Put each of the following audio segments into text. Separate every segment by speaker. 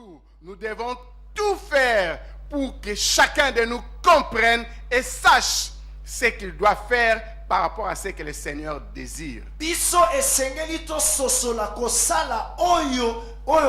Speaker 1: jour, nous devons tout faire pour que chacun de nous comprenne et sache ce qu'il doit faire par rapport à ce que le Seigneur désire.
Speaker 2: Biso esengeli to sosola kosala oyo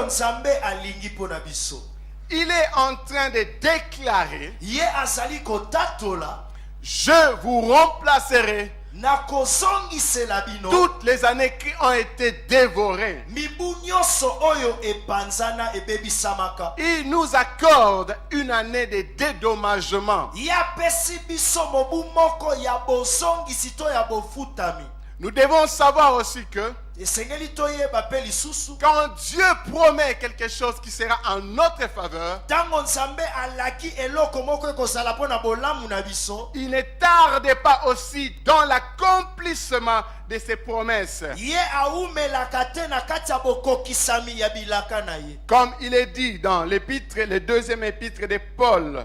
Speaker 2: nzambe alingi pona biso.
Speaker 1: Il est en train de déclarer,
Speaker 2: Ye azali kotatola,
Speaker 1: je vous remplacerai
Speaker 2: na kozongisela bino
Speaker 1: toutes les années qui ont été dévorées.
Speaker 2: mibu nyonso oyo epanzana ebebisamaka.
Speaker 1: Il nous accorde une année de dédommagement.
Speaker 2: Ya pesi biso mobu moko ya bozongisi to ya bofutami.
Speaker 1: Nous devons savoir aussi que
Speaker 2: Esengeli toyeba pe lisusu
Speaker 1: quand Dieu promet quelque chose qui sera en notre faveur,
Speaker 2: tango nzambe alaki eloko moko ekozala pona bolamu na biso,
Speaker 1: il ne tarde pas aussi dans l'accomplissement de ses promesses.
Speaker 2: ye aumelaka te na kati ya bokokisami ya bilaka na ye.
Speaker 1: Comme il est dit dans l'épître, le deuxième épître de Paul,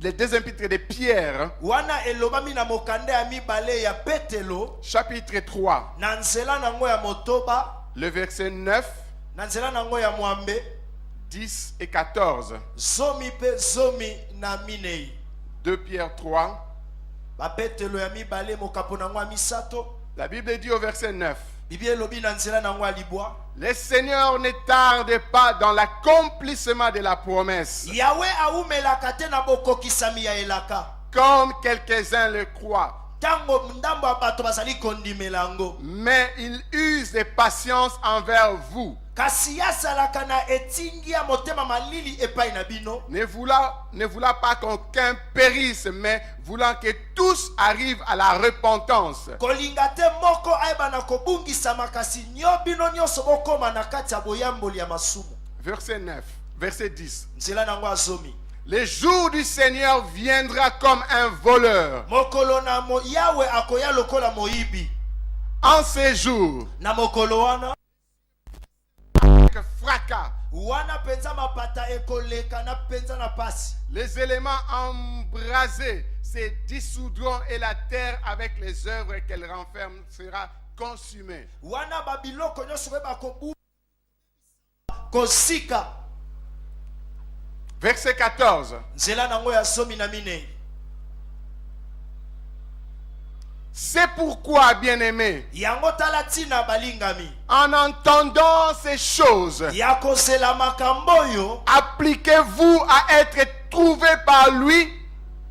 Speaker 1: le deuxième épître de Pierre,
Speaker 2: Wana elobami na mokande ya mibale ya Petelo,
Speaker 1: chapitre 3,
Speaker 2: na nzela nango ya motoba,
Speaker 1: le verset 9,
Speaker 2: na nzela nango ya mwambe,
Speaker 1: 10 et 14.
Speaker 2: zomi pe zomi na minei.
Speaker 1: 2 Pierre 3,
Speaker 2: Ba Petelo ya mibale mokapo nango ya misato,
Speaker 1: la Bible dit au verset 9,
Speaker 2: Bibi elobi na nzela nango ya libwa,
Speaker 1: le Seigneur ne tarde pas dans l'accomplissement de la promesse,
Speaker 2: Yahweh aumelaka te na bokokisami ya elaka.
Speaker 1: comme quelques-uns le croient,
Speaker 2: Tango ndambo ya bato bazali kondimela yango.
Speaker 1: mais il use de patience envers vous,
Speaker 2: Kasi yazalaka na etingi ya motema malili epai na bino,
Speaker 1: ne voulant pas qu'aucun périsse, mais voulant que tous arrivent à la repentance.
Speaker 2: kolinga te moko ayeba na kobungisama, kasi nyo bino nyonso bokoma na kati ya boyamboli ya masumu.
Speaker 1: Verset 9, verset 10.
Speaker 2: Nzela nango azomi.
Speaker 1: Le jour du Seigneur viendra comme un voleur.
Speaker 2: Mokolo na Yahweh akoya lokola moyibi.
Speaker 1: En ces jours,
Speaker 2: Na mokolo wana,
Speaker 1: avec fracas,
Speaker 2: wana penza mapata ekoleka na penza na pasi.
Speaker 1: les éléments embrasés se dissoudront et la terre avec les œuvres qu'elle renferme sera consumée.
Speaker 2: Wana babiloko nyonso beba kobu kosika.
Speaker 1: Verset 14.
Speaker 2: Nzela nango ya zomi na minei.
Speaker 1: C'est pourquoi, bien-aimés,
Speaker 2: Yango tala tina balingami.
Speaker 1: en entendant ces choses,
Speaker 2: Ya kozela makambo yo,
Speaker 1: appliquez-vous à être trouvés par lui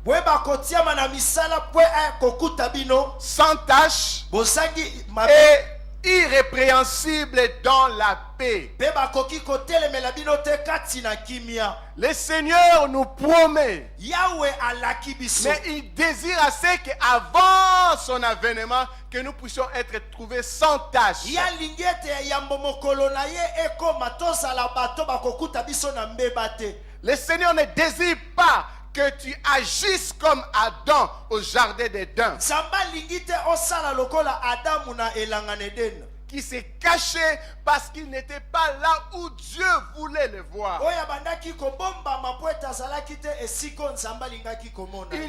Speaker 2: bweba kotiama na misala pwe kokuta bino,
Speaker 1: sans tache
Speaker 2: bosangi mabe.
Speaker 1: et irrépréhensible dans la paix.
Speaker 2: Beba koki kotelemela bino te kati na kimia.
Speaker 1: Le Seigneur nous promet,
Speaker 2: Yahweh alaki biso.
Speaker 1: mais il désire assez qu'avant son avènement, que nous puissions être trouvés sans tache.
Speaker 2: Ya lingete yambo mokolo na ye ekoma tozala bato bakokuta biso na mbeba te.
Speaker 1: Le Seigneur ne désire pas que tu agisses comme Adam au jardin d'Éden,
Speaker 2: Nzambe alingi te osala lokola Adamu na elanga na Eden,
Speaker 1: qui s'est caché parce qu'il n'était pas là où Dieu voulait le voir.
Speaker 2: oyo bandaki kobombama po ete azalaki te esiko Nzambe alingaki komona.
Speaker 1: Il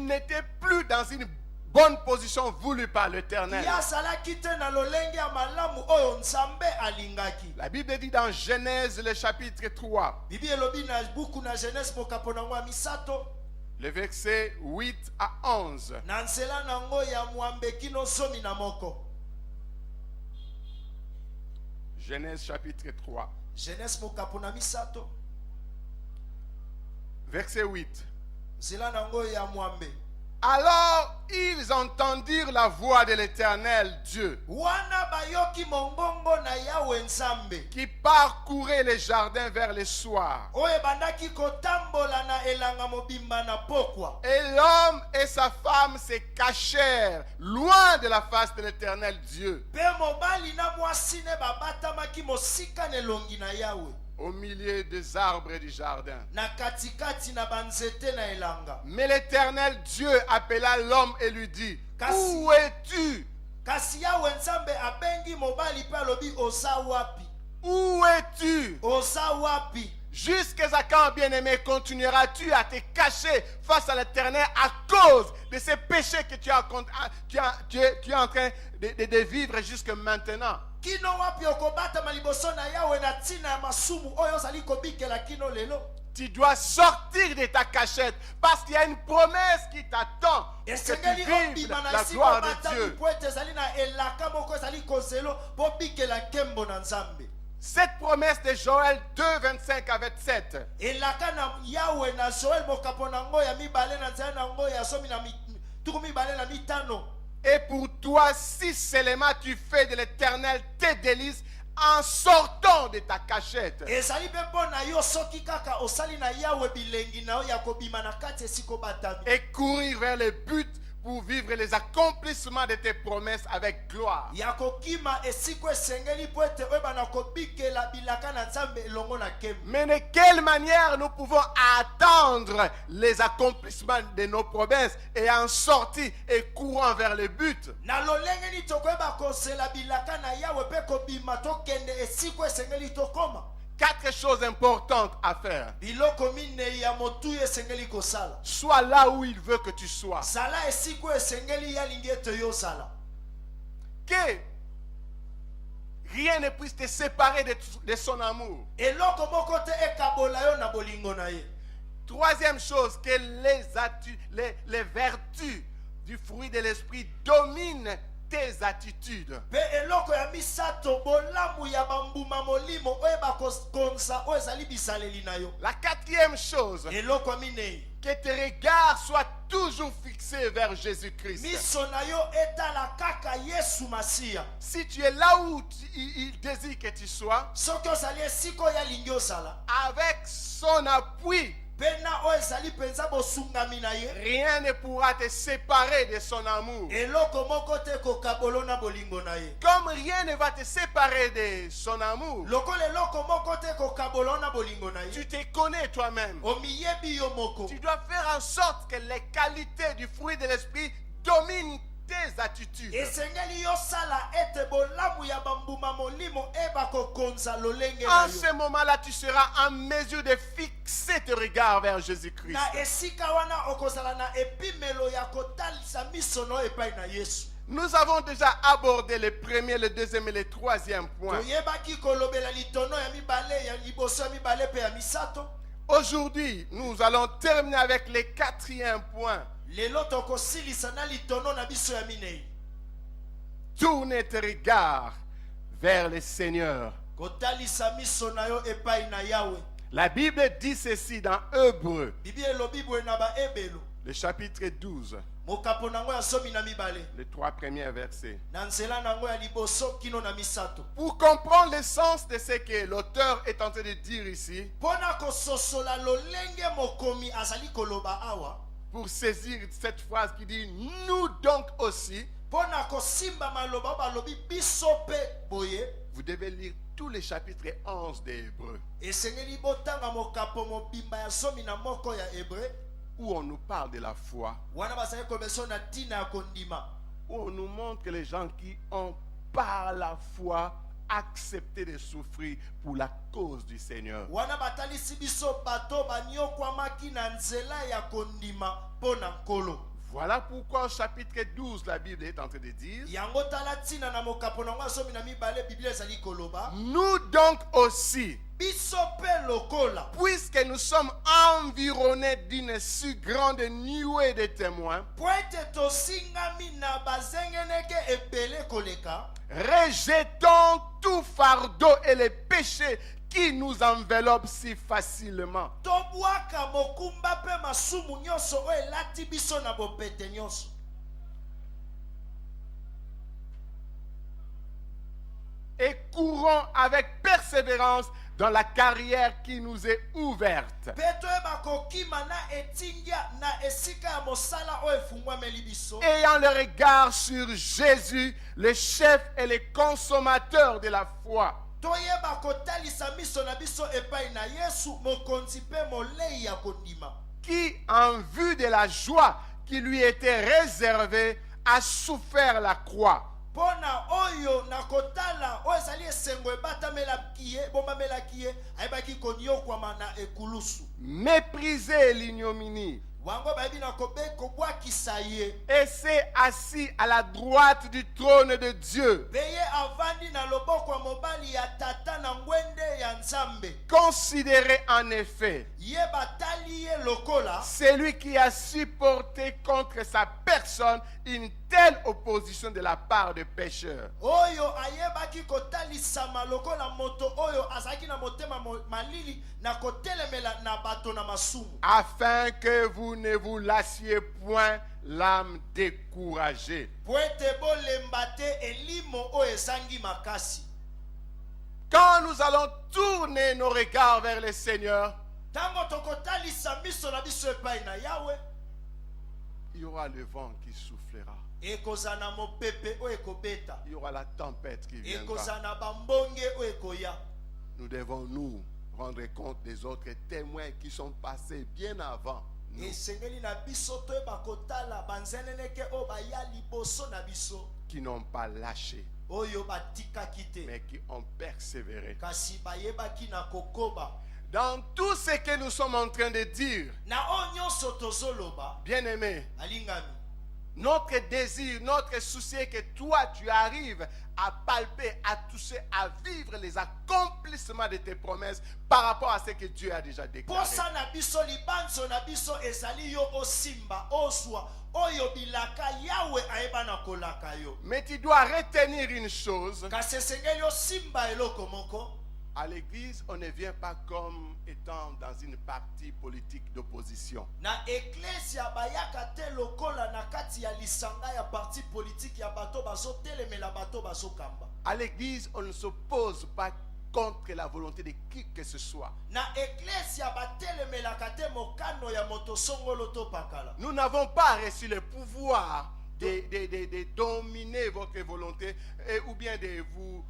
Speaker 1: n'était plus dans une bonne position voulue par l'Éternel.
Speaker 2: Ya azalaki te na lolenge ya malamu oyo Nzambe alingaki.
Speaker 1: La Bible dit dans Genèse le chapitre 3,
Speaker 2: Bibi elobi na buku na Genèse mokapo nango ya misato,
Speaker 1: le verset 8 à 11.
Speaker 2: na nzela nango ya mwambe kino zomi na moko.
Speaker 1: Genèse chapitre 3,
Speaker 2: Genèse mokapo na misato,
Speaker 1: verset 8.
Speaker 2: nzela nango ya mwambe.
Speaker 1: Alors ils entendirent la voix de l'Éternel Dieu,
Speaker 2: Wana bayoki mongongo na Yahweh Nzambe,
Speaker 1: qui parcourait les jardins vers le soir.
Speaker 2: oyo bandaki kotambola na elanga mobimba na pokwa.
Speaker 1: Et l'homme et sa femme se cachèrent loin de la face de l'Éternel Dieu,
Speaker 2: Pe mobali na mwasi ne babatamaki mosika na elongi na Yahweh,
Speaker 1: au milieu des arbres du jardin.
Speaker 2: na katikati na banzete na elanga.
Speaker 1: Mais l'Éternel Dieu appela l'homme et lui dit,
Speaker 2: Kasi-
Speaker 1: où es-tu?
Speaker 2: Kasi Yahweh Nzambe abengi mobali pe alobi oza wapi?
Speaker 1: Où es-tu?
Speaker 2: Oza wapi?
Speaker 1: Jusqu'à quand, bien-aimé, continueras-tu à te cacher face à l'Éternel à cause de ces péchés que tu es en train de vivre jusque maintenant?
Speaker 2: Kino wapi okobata maliboso na Yawe na tina ya masumu oyo ozali kobikela kino lelo?
Speaker 1: Tu dois sortir de ta cachette parce qu'il y a une promesse qui t'attend. Que
Speaker 2: Esengeli
Speaker 1: tu vives
Speaker 2: obima
Speaker 1: la
Speaker 2: na siko
Speaker 1: gloire de
Speaker 2: bata
Speaker 1: Dieu.
Speaker 2: po ete ezali na elaka moko ezali kozelo po bikela nkembo na Nzambe.
Speaker 1: Cette promesse de Joël 2, 25 à 27.
Speaker 2: Elaka na Yawe na Joel mokapo na ngo ya mibale na nzela na ngo ya somi na tuku mibale na mitano.
Speaker 1: Et pour toi, si seulement tu fais de l'Éternel tes délices en sortant de ta cachette.
Speaker 2: Ezali pe mpo na yo soki kaka osali na Yawe bilengi na yo ya kobima na kati esiko batami.
Speaker 1: Et courir vers le but pour vivre les accomplissements de tes promesses avec gloire.
Speaker 2: Ya kokima esiko esengeli po ete oyeba na kobikela bilaka na Nzambe elongo na nkembo.
Speaker 1: Mais de quelle manière nous pouvons attendre les accomplissements de nos promesses et en sortir et courant vers le but?
Speaker 2: Na lolenge ni tokoyeba kozela bilaka na Yawe pe kobima tokende esiko esengeli tokoma.
Speaker 1: 4 choses importantes à faire.
Speaker 2: Biloko minei ya motu esengeli kosala.
Speaker 1: Sois là où il veut que tu sois.
Speaker 2: Sala esiko esengeli ya lingi ete yo sala.
Speaker 1: Que rien ne puisse te séparer de son amour.
Speaker 2: Eloko moko te ekabola yo na bolingo na ye.
Speaker 1: Troisième chose, que les vertus du fruit de l'esprit dominent tes attitudes.
Speaker 2: Pe eloko ya misato bolamu ya bambuma molimo oyeba konsa oyo ezali bisaleli na yo.
Speaker 1: La quatrième chose,
Speaker 2: Eloko minei.
Speaker 1: que tes regards soient toujours fixés vers Jésus-Christ.
Speaker 2: Miso na yo etala kaka Yesu Masiya.
Speaker 1: Si tu es là où il désire que tu sois,
Speaker 2: Soki ozali esiko ya lingi osala.
Speaker 1: avec son appui,
Speaker 2: Pena oyo ezali penza bosungami na ye.
Speaker 1: rien ne pourra te séparer de son amour.
Speaker 2: Eloko moko te kokabolo na bolingo na ye.
Speaker 1: Comme rien ne va te séparer de son amour,
Speaker 2: Lokola eloko moko te kokabolo na bolingo na ye.
Speaker 1: tu te connais toi-même.
Speaker 2: Omiyebi yo moko.
Speaker 1: Tu dois faire en sorte que les qualités du fruit de l'esprit dominent tes attitudes.
Speaker 2: Esengeli yo sala ete bolamu ya bambuma molimo eba kokonza lolenge
Speaker 1: En
Speaker 2: na yo.
Speaker 1: ce moment-là, tu seras en mesure de fixer tes regards vers Jésus-Christ.
Speaker 2: Na esika wana okozala na epimelo ya kotalisa miso no epai na Yesu.
Speaker 1: Nous avons déjà abordé le premier, le deuxième et le troisième point.
Speaker 2: Toyebaki kolobela litono ya mibale ya liboso ya mibale pe ya misato.
Speaker 1: Aujourd'hui, nous allons terminer avec le quatrième point.
Speaker 2: Lelo tokosilisa na litono na biso ya minei.
Speaker 1: Tournez tes regards vers le Seigneur.
Speaker 2: Kotalisa miso na yo epai na Yawe.
Speaker 1: La Bible dit ceci dans Hébreux,
Speaker 2: Bibi elobi boye na ba ebelo.
Speaker 1: le chapitre 12,
Speaker 2: Mokapo nango ya somi na mibale.
Speaker 1: les 3 premiers versets.
Speaker 2: Na nzela nango ya liboso kino na misato.
Speaker 1: Pour comprendre le sens de ce que l'auteur est en train de dire ici,
Speaker 2: Pona kososola lolenge mokomi azali koloba awa.
Speaker 1: pour saisir cette phrase qui dit « Nous donc aussi »,
Speaker 2: Pona kosimba maloba balobi biso pe boye.
Speaker 1: vous devez lire tous les chapitres 11 des Hébreux,
Speaker 2: Esengeli botanga mokapo mobimba ya somi na moko ya Hébreu.
Speaker 1: où on nous parle de la foi,
Speaker 2: Wana basali komeso na tina ya kondima.
Speaker 1: où on nous montre que les gens qui ont par la foi accepté de souffrir pour la cause du Seigneur.
Speaker 2: Wana batalisi biso bato banyokwamaki na nzela ya kondima pona nkolo.
Speaker 1: Voilà pourquoi au chapitre 12, la Bible est en train de dire
Speaker 2: Yango tala tina na mokapo nango asomi na mibale Biblia ezali koloba.
Speaker 1: « Nous donc aussi,
Speaker 2: Biso pe lokola.
Speaker 1: puisque nous sommes environnés d'une si grande nuée de témoins,
Speaker 2: Po ete tosingami na bazengeneke ebele koleka.
Speaker 1: rejetons tout fardeau et les péchés qui nous enveloppent si facilement.
Speaker 2: Tobwaka mokumba pe masumu nyonso oyo elati biso na bopete nyonso.
Speaker 1: Et courons avec persévérance dans la carrière qui nous est ouverte.
Speaker 2: Pe toyeba kokima na etingia na esika ya mosala oyo efungwameli biso.
Speaker 1: Ayant le regard sur Jésus, le chef et le consommateur de la foi,
Speaker 2: Toyeba kotalisa miso na biso epai na Yesu mokonzi pe molei ya kondima.
Speaker 1: qui, en vue de la joie qui lui était réservée, a souffert la croix,
Speaker 2: pona oyo nakotala oyo ezali esengo ebatamelaki ye ebomamelaki ye ayebaki konyokwama na ekulusu
Speaker 1: méprisé l'ignominie,
Speaker 2: wango bayebi na kobwakisa ye
Speaker 1: et s'est assis à la droite du trône de Dieu.
Speaker 2: peye avandi na loboko ya mobali ya tata na ngwende ya nzambe
Speaker 1: Considérez en effet
Speaker 2: ye batali ye lokola
Speaker 1: celui qui a supporté contre sa personne une telle opposition de la part de pécheurs,
Speaker 2: oyo ayebaki kotalisama lokola moto oyo azalaki na motema malili na kotelemela na bato na masumu
Speaker 1: afin que vous ne vous lassiez point l'âme découragée.
Speaker 2: po ete bolemba te elimo oyo ezangi makasi.
Speaker 1: Quand nous allons tourner nos regards vers le Seigneur,
Speaker 2: Tango tokotalisa miso na biso epai na Yawe
Speaker 1: il y aura le vent qui soufflera.
Speaker 2: ekozana mopepe oyo ekobeta
Speaker 1: Il y aura la tempête qui viendra.
Speaker 2: ekozana bambonge oyo ekoya.
Speaker 1: Nous devons nous rendre compte des autres témoins qui sont passés bien avant nous,
Speaker 2: esengeli na biso toyeba kotala banzeneneke oyo baya liboso na biso
Speaker 1: qui n'ont pas lâché,
Speaker 2: oyo batikaki te
Speaker 1: mais qui ont persévéré.
Speaker 2: kasi bayebaki na kokoba.
Speaker 1: Dans tout ce que nous sommes en train de dire,
Speaker 2: Na oyo nyonso tozoloba
Speaker 1: bien-aimés,
Speaker 2: alingami
Speaker 1: notre désir, notre souci est que toi, tu arrives à palper, à toucher, à vivre les accomplissements de tes promesses par rapport à ce que Dieu a déjà déclaré.
Speaker 2: posa na biso libanzo na biso ezali yo osimba ozwa oyo bilaka Yawe ayeba na kolaka yo.
Speaker 1: Mais tu dois retenir une chose.
Speaker 2: Kasi esengeli osimba eloko moko.
Speaker 1: À l'église, on ne vient pas comme étant dans une partie politique d'opposition.
Speaker 2: Na eklesia bayaka te lokola na kati ya lisanga ya parti politique ya bato bazotelemela bato bazokamba.
Speaker 1: À l'église, on ne s'oppose pas contre la volonté de qui que ce soit.
Speaker 2: Na eklesia batelemelaka te mokano ya moto songolo to pakala.
Speaker 1: Nous n'avons pas reçu le pouvoir de dominer votre volonté ou bien de vous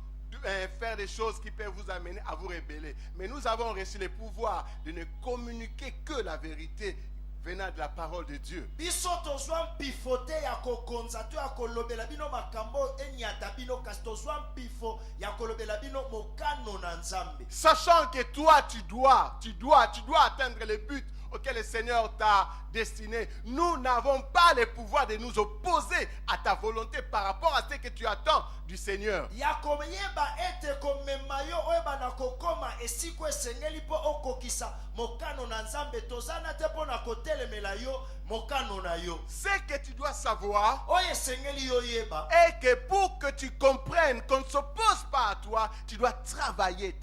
Speaker 1: faire des choses qui peuvent vous amener à vous rebeller. Mais nous avons reçu le pouvoir de ne communiquer que la vérité venant de la parole de Dieu.
Speaker 2: Biso tozwa mpifo te ya kokonza to ya kolobela bino makambo enyata bino kasi tozwa mpifo ya kolobela bino mokano na Nzambe.
Speaker 1: Sachant que toi, tu dois atteindre le but auquel le Seigneur t'a destiné. Nous n'avons pas le pouvoir de nous opposer à ta volonté par rapport à ce que tu attends du Seigneur.
Speaker 2: Ya koyeba ete komema yo oyeba na kokoma esiko esengeli po okokisa mokano na Nzambe tozana te po na kotelemela yo mokano na yo.
Speaker 1: Ce que tu dois savoir
Speaker 2: Oyo esengeli yo yeba
Speaker 1: est que pour que tu comprennes qu'on ne s'oppose pas à toi, tu dois travailler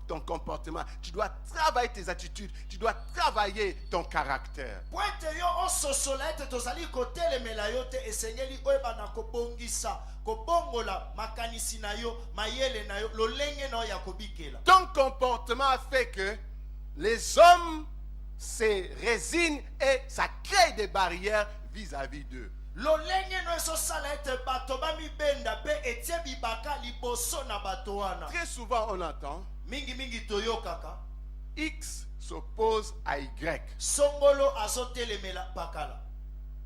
Speaker 1: ton comportement, tu dois travailler tes attitudes, tu dois travailler ton caractère.
Speaker 2: po ete yo ososola ete tozali kotelemela yo te esengeli oyeba na kobongisa kobongola makanisi na yo mayele na yo lolenge na yo ya kobikela.
Speaker 1: Ton comportement fait que les hommes se résignent et ça crée des barrières vis-à-vis d'eux.
Speaker 2: Lolenge no esosala ete bato bamibenda pe etie bibaka liboso na bato wana.
Speaker 1: Très souvent on entend
Speaker 2: Mingi toyokaka
Speaker 1: X s'oppose à Y.
Speaker 2: songolo azotelemela pakala.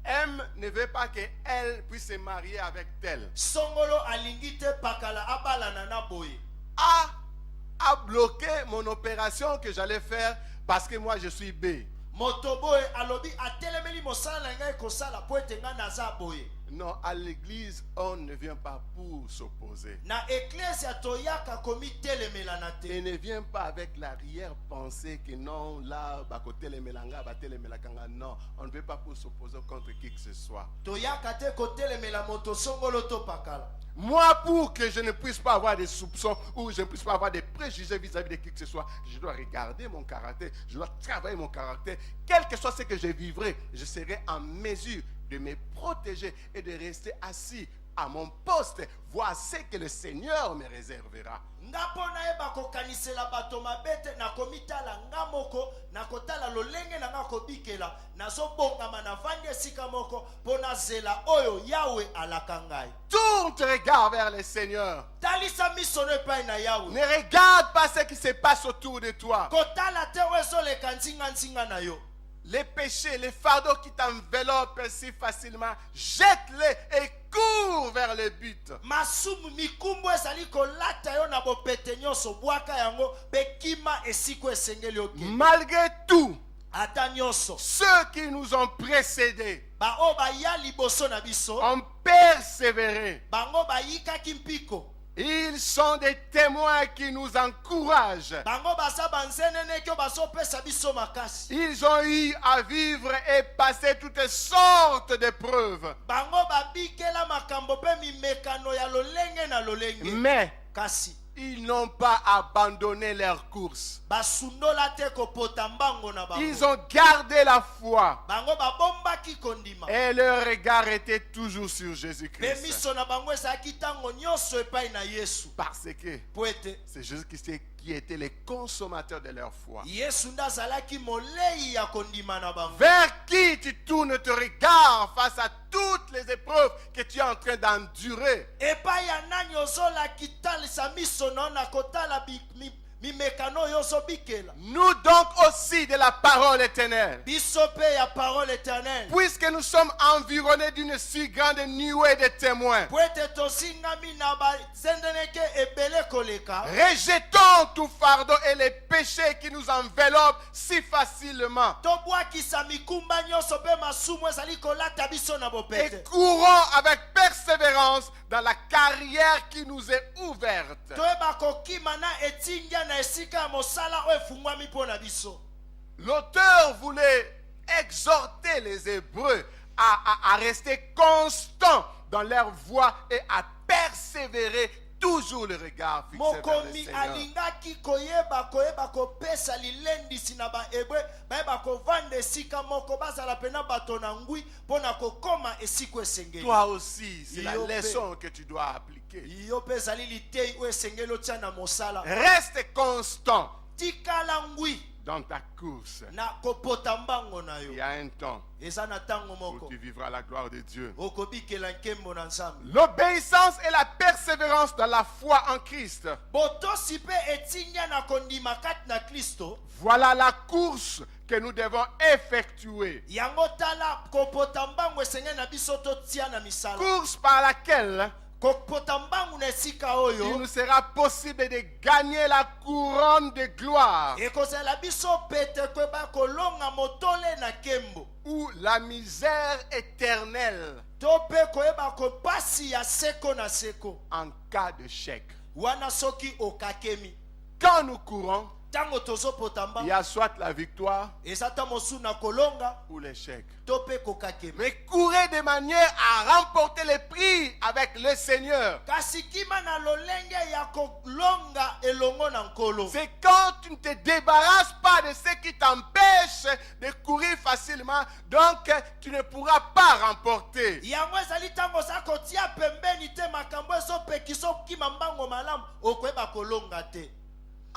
Speaker 1: M ne veut pas qu'elle puisse se marier avec tel.
Speaker 2: Songolo alingi te pakala abalana na boye.
Speaker 1: A bloqué mon opération que j'allais faire parce que moi je suis B.
Speaker 2: Motoboe alobi atelemeli mosala na ngai kosala po ete nga naza boye.
Speaker 1: Non, à l'église, on ne vient pas pour s'opposer.
Speaker 2: Na eklesia toyaka komi telemela na
Speaker 1: Et
Speaker 2: te.
Speaker 1: ne vient pas avec l'arrière-pensée que non, là, non, on ne veut pas pour s'opposer contre qui que ce soit.
Speaker 2: Toyaka te kotelemela moto songolo to pakala.
Speaker 1: Moi, pour que je ne puisse pas avoir des soupçons ou je ne puisse pas avoir des préjugés vis-à-vis de qui que ce soit, je dois regarder mon caractère, je dois travailler mon caractère. Quel que soit ce que je vivrai, je serai en mesure de me protéger et de rester assis à mon poste, voir ce que le Seigneur me réservera.
Speaker 2: Ngapo na eba kokanisela bato mabete na komitala ngamoko na kotala lolenge na ngako bikela na zobongama na vandi esika moko pona zela oyo Yawe alakangai.
Speaker 1: Tourne tes regards vers le Seigneur.
Speaker 2: Talisa misono epai na Yawe.
Speaker 1: Ne regarde pas ce qui se passe autour de toi.
Speaker 2: Kotala te ozo le kanzinga nzinga na yo.
Speaker 1: les péchés, les fardeaux qui t'enveloppent si facilement, jette-les et cours vers le but.
Speaker 2: masumu mikumbu ezali kolata yo na bopete nyonso bwaka yango mpe kima esiko esengeli oke
Speaker 1: Malgré tout,
Speaker 2: ata nyonso
Speaker 1: ceux qui nous ont précédés
Speaker 2: baoyo baya liboso na biso
Speaker 1: ont persévéré.
Speaker 2: bango bayikaki mpiko
Speaker 1: Ils sont des témoins qui nous encouragent.
Speaker 2: bango baza banzeneneki oyo bazopesa biso makasi
Speaker 1: Ils ont eu à vivre et passer toutes sortes d'épreuves.
Speaker 2: bango babikela makambo mpe mimekano ya lolenge na lolenge
Speaker 1: Mais
Speaker 2: kasi
Speaker 1: ils n'ont pas abandonné leur course.
Speaker 2: basundola te kopota mbango na bango
Speaker 1: Ils ont gardé la foi.
Speaker 2: bango babombaki kondima
Speaker 1: Et leur regard était toujours sur
Speaker 2: mpe
Speaker 1: Jésus-Christ.
Speaker 2: miso na bango ezalaki ntango nyonso epai na yesu
Speaker 1: Parce que
Speaker 2: po ete
Speaker 1: c'est Jésus-Christ qui était le consommateur de leur foi.
Speaker 2: yesu nde azalaki molei ya kondima na bango
Speaker 1: Vers qui tu tournes ton regard face à toutes les épreuves que tu es en train d'endurer.
Speaker 2: epai ya nani ozolaki talisa miso na yo na kotala mimekano oyo ozobikela
Speaker 1: Nous donc aussi de la parole éternelle.
Speaker 2: biso mpe ya parole éternelle
Speaker 1: Puisque nous sommes environnés d'une si grande nuée de témoins,
Speaker 2: po ete tosingami na bazendeneke ebele koleka
Speaker 1: rejetons tout fardeau et les péchés qui nous enveloppent si facilement.
Speaker 2: tobwakisa mikumba nyonso mpe masumu ezali kolata biso na
Speaker 1: Et
Speaker 2: bopete
Speaker 1: courons avec persévérance dans la carrière qui nous est ouverte.
Speaker 2: toyeba kokima na etingia na esika ya mosala oyo efungwami mpo na biso
Speaker 1: L'auteur voulait exhorter les Hébreux à rester constants dans leur voie et à persévérer toujours le regard fixé vers le
Speaker 2: mokomi
Speaker 1: Seigneur.
Speaker 2: alingaki koyeba kopesa lilendisi na bahebre bayeba kovanda esika moko bazala pena bato na ngwi mpo na kokoma esiko esengeli
Speaker 1: Toi aussi, c'est la
Speaker 2: Yo
Speaker 1: leçon que tu dois appliquer.
Speaker 2: yo mpe ezali litei oyo esengeli otia na mosala
Speaker 1: Reste constant
Speaker 2: tikala ngwi
Speaker 1: dans ta course.
Speaker 2: na kopota mbango na
Speaker 1: Il y
Speaker 2: yo
Speaker 1: a un temps
Speaker 2: eza na ntango
Speaker 1: où
Speaker 2: moko
Speaker 1: tu vivras la gloire de Dieu.
Speaker 2: okobikela nkembo na nzambe
Speaker 1: L'obéissance et la persévérance dans la foi en Christ.
Speaker 2: botosi mpe etingia na kondima kati na kristo
Speaker 1: Voilà la course que nous devons effectuer.
Speaker 2: yango tala kopota mbango esengeli na biso totia na misala
Speaker 1: Course par laquelle
Speaker 2: kopota mbangu na esika
Speaker 1: il
Speaker 2: oyo
Speaker 1: nous sera possible de gagner la couronne de gloire
Speaker 2: ekozala biso pete koyeba kolonga motole na nkembo
Speaker 1: ou la misère éternelle
Speaker 2: to mpe koyeba kopasi ya seko na seko
Speaker 1: en cas d'échec.
Speaker 2: wana soki okakemi
Speaker 1: Quand nous courons,
Speaker 2: ntango tozopota
Speaker 1: il y
Speaker 2: mbangu
Speaker 1: a soit la victoire
Speaker 2: eza ta mosu na kolonga
Speaker 1: ou l'échec.
Speaker 2: to mpe kokakemi
Speaker 1: Mais courez de manière à remporter les prix avec le Seigneur.
Speaker 2: kasi kima na lolenge ya kolonga elongo na nkolo
Speaker 1: C'est quand tu ne te débarrasses pas de ce qui t'empêche de courir facilement, donc tu ne pourras pas remporter.
Speaker 2: yango ezali ntango oza kotia pembeni te makambo ezopekisa okima mbango malamu okoyeba kolonga te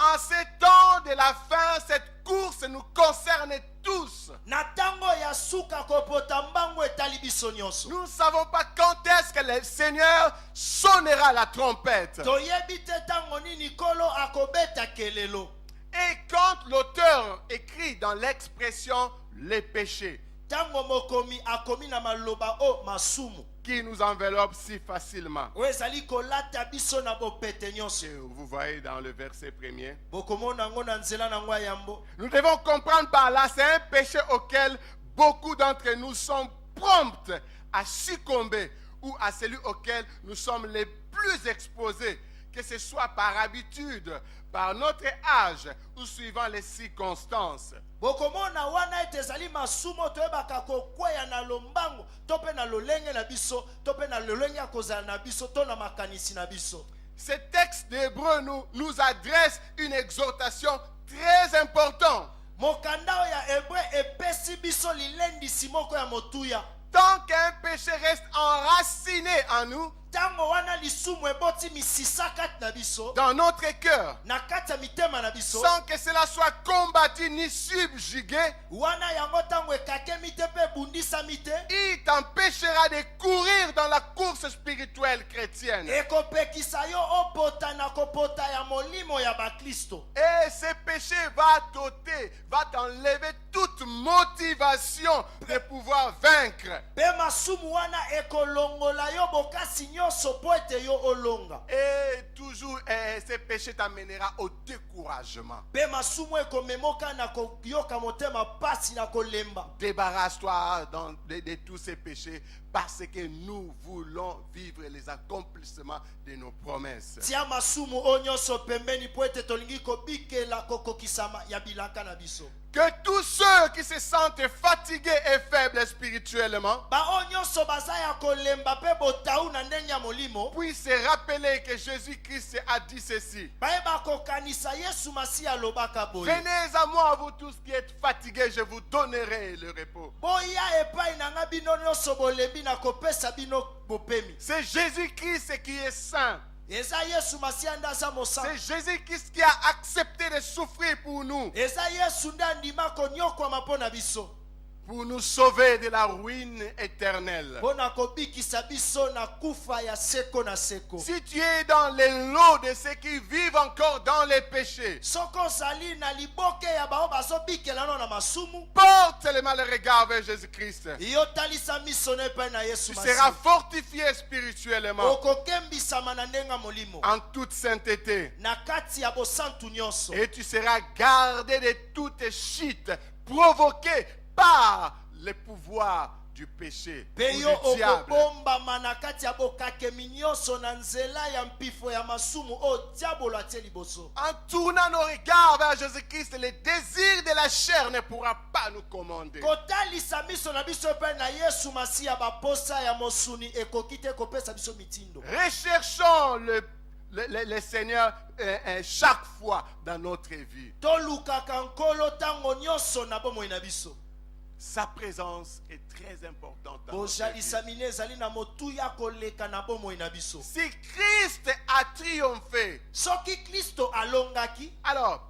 Speaker 1: En ces temps de la fin, cette course nous concerne tous.
Speaker 2: na ntango ya suka kopota mbango etali biso nyonso
Speaker 1: Nous ne savons pas quand est-ce que le Seigneur sonnera la trompette.
Speaker 2: toyebi te ntango nini nkolo akobeta kelelo
Speaker 1: Et quand l'auteur écrit dans l'expression les péchés
Speaker 2: ntango mokomi akomi na maloba o masumu
Speaker 1: qui nous enveloppent si facilement,
Speaker 2: oyo ezali kolata biso na bopete nyonso
Speaker 1: que vous voyez dans le verset premier,
Speaker 2: bokomona yango na nzela nango ya yambo
Speaker 1: nous devons comprendre par là, c'est un péché auquel beaucoup d'entre nous sont promptes à succomber ou à celui auquel nous sommes les plus exposés, que ce soit par habitude, par notre âge ou suivant les circonstances.
Speaker 2: bokomona wana ete ezali masumu toyebaka kokweya na lombango to mpe na lolenge na biso to mpe na lolenge ya kozala na biso to na makanisi na biso
Speaker 1: Ce texte d'Hébreu nous adresse une exhortation très importante.
Speaker 2: mokanda oyo ya hebre epesi biso lilendisi moko ya motuya
Speaker 1: Tant qu'un péché reste enraciné en nous,
Speaker 2: ntango wana lisumu eboti misisa kati na biso
Speaker 1: dans notre cœur,
Speaker 2: na kati ya mitema na biso
Speaker 1: sans que cela soit combattu ni subjugué,
Speaker 2: wana yango ntango ekakemi te mpe ebundisami te
Speaker 1: il t'empêchera de courir dans la course spirituelle chrétienne.
Speaker 2: ekopekisa yo opota na kopota ya molimo ya baklisto
Speaker 1: Et ce péché va t'ôter, va t'enlever tout toute motivation de pouvoir vaincre.
Speaker 2: Pe masumu wana ekolongola yo bokasi nyonso po ete yo olonga.
Speaker 1: Et toujours, ce péché t'amènera au découragement.
Speaker 2: Pe masumu ekomemoka na koyoka motema pasi na kolemba.
Speaker 1: Débarrasse-toi de tous ces péchés parce que nous voulons vivre les accomplissements de nos promesses.
Speaker 2: Tia masumu onyoso pembeni po ete tolingi kobikela kokokisama ya bilaka na biso.
Speaker 1: Que tous ceux qui se sentent fatigués et faibles spirituellement
Speaker 2: Ba onyoso bazaya kolemba pe botau na ndenge ya molimo.
Speaker 1: puissent se rappeler que Jésus-Christ a dit ceci.
Speaker 2: Baeba kokanisa Yesu Masiya lobaka boye.
Speaker 1: Venez à moi, vous tous qui êtes fatigués, je vous donnerai le repos.
Speaker 2: Boya epai nanga bino nyonso bolembi na kopesa bino bopemi.
Speaker 1: C'est Jésus-Christ qui est saint.
Speaker 2: Eza Yesu Masiya ndaza mosantu.
Speaker 1: C'est Jésus-Christ qui a accepté de souffrir pour nous,
Speaker 2: Eza Yesu ndandima konyokwama mpo na biso.
Speaker 1: pour nous sauver de la ruine éternelle.
Speaker 2: Mpo na kobikisa biso na kufa ya seko na seko.
Speaker 1: Si tu es dans les lots de ceux qui vivent encore dans les péchés,
Speaker 2: Soko zali na liboke ya bao bazobikela no na masumu.
Speaker 1: porte seulement le regard vers Jésus-Christ.
Speaker 2: Yo talisa miso na epai na Yesu
Speaker 1: Tu seras
Speaker 2: Masiya.
Speaker 1: fortifié spirituellement
Speaker 2: Okokembisama na ndenga molimo.
Speaker 1: en toute sainteté.
Speaker 2: Na kati ya bosantu nyonso.
Speaker 1: Et tu seras gardé de toutes chutes provoquées par le pouvoir du péché ou
Speaker 2: Peyo
Speaker 1: du diable.
Speaker 2: okobombama na kati ya bokakemi nyonso na nzela ya mpifo ya masumu o diabolo atie liboso.
Speaker 1: En tournant nos regards vers Jésus-Christ, le désir de la chair ne pourra pas nous commander.
Speaker 2: Kotalisa miso na biso epai na Yesu Masiya baposa ya mosuni ekoki te kopesa biso mitindo.
Speaker 1: Recherchons le Seigneur chaque fois dans notre vie.
Speaker 2: Tolukaka nkolo tango nyonso na bomoi na biso.
Speaker 1: Sa présence est très importante dans notre vie.
Speaker 2: Bojalisa mine ezali na motuya koleka na bomoi na biso.
Speaker 1: Si Christ a triomphé,
Speaker 2: Soki Kristo alongaki,
Speaker 1: alors,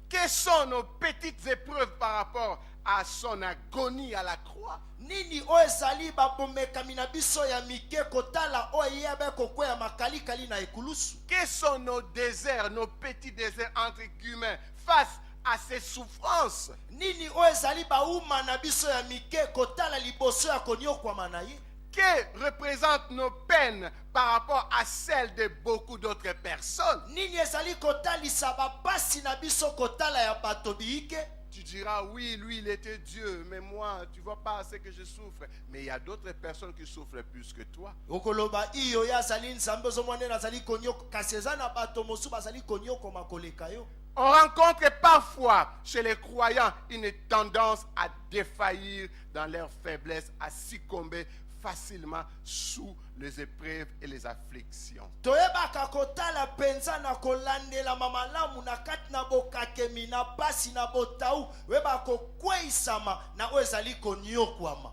Speaker 1: quelles sont nos petites épreuves par rapport à son agonie à la croix?
Speaker 2: nini o ezali babomekami na biso ya mike kotala o yebe kokwea makalikali na ekulusu?
Speaker 1: Quels sont nos déserts, nos petits déserts entre guillemets, face à ces souffrances?
Speaker 2: Nini o ezali bauma na biso ya mike kotala liboso ya konyokwama na ye?
Speaker 1: Que représentent nos peines par rapport à celles de beaucoup d'autres personnes?
Speaker 2: Nini ezali kotalisa bapasi na biso kotala ya bato biike?
Speaker 1: Tu diras, oui, lui, il était Dieu, mais moi, tu vois pas ce que je souffre. Mais il y a d'autres personnes qui souffrent plus que toi.
Speaker 2: Okoloba iyo ya azali nzambe ozomona azali konyoko kasi eza na bato mosusu bazali konyokoma koleka yo.
Speaker 1: On rencontre parfois chez les croyants une tendance à défaillir dans leur faiblesse, à succomber facilement sous les épreuves et les afflictions.
Speaker 2: Toyebaka kotala penza na kolandela mamalamu na kati na bokakemi na pasi na botau weba kokweisama na o ezali konyokwama.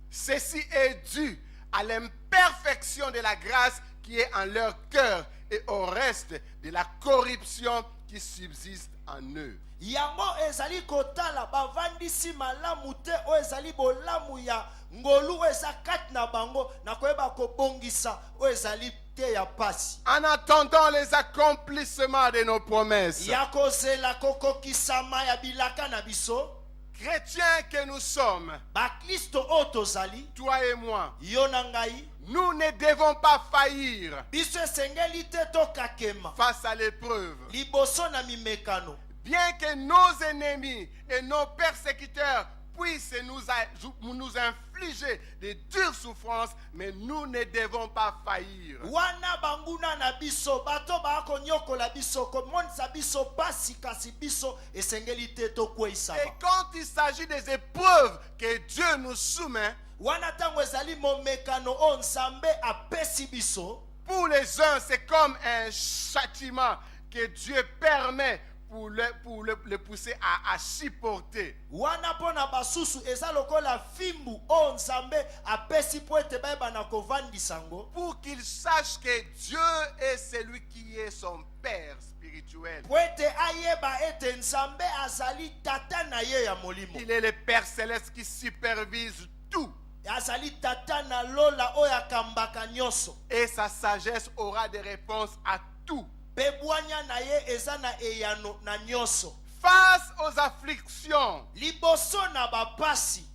Speaker 1: Ceci est dû à l'imperfection de la grâce qui est en leur cœur et au reste de la corruption qui subsiste en eux.
Speaker 2: Yango ezali kotala bavandisi malamu te o ezali bolamu ya ngolu eza kati na bango na koyeba kobongisa o ezali te ya pasi.
Speaker 1: En attendant les accomplissements de nos promesses,
Speaker 2: Ya kozela kokokisama ya bilaka na biso,
Speaker 1: chrétiens que nous sommes,
Speaker 2: bakristo o tozali,
Speaker 1: toi et moi,
Speaker 2: yo na ngai,
Speaker 1: nous ne devons pas faillir
Speaker 2: biso esengeli te tokakema
Speaker 1: face à l'épreuve.
Speaker 2: liboso na mimekano.
Speaker 1: Bien que nos ennemis et nos persécuteurs puissent nous infliger de dures souffrances, mais nous ne devons pas faillir.
Speaker 2: Wana banguna na biso bato bakonyokola biso komonisa biso pasi kasi biso esengeli te tokweisama.
Speaker 1: Et quand il s'agit des épreuves que Dieu nous soumet,
Speaker 2: Wana tango ezali momekano o nzambe apesi biso,
Speaker 1: pour les uns, c'est comme un châtiment que Dieu permet pour le pousser à supporter.
Speaker 2: wana pona basusu eza lokola fimbu o nzambe apesi po ete bayeba na kovandisa ngo,
Speaker 1: Pour qu'il sache que Dieu est celui qui est son Père spirituel.
Speaker 2: po ete ayeba ete nzambe azali tata na ye ya molimo.
Speaker 1: Il est le Père céleste qui supervise tout.
Speaker 2: Azali tata na lola oyo akambaka nyonso.
Speaker 1: Et sa sagesse aura des réponses à tout.
Speaker 2: Pe bwanya na ye eza na eyano na nyonso.
Speaker 1: Face aux afflictions,
Speaker 2: liboso na bapasi,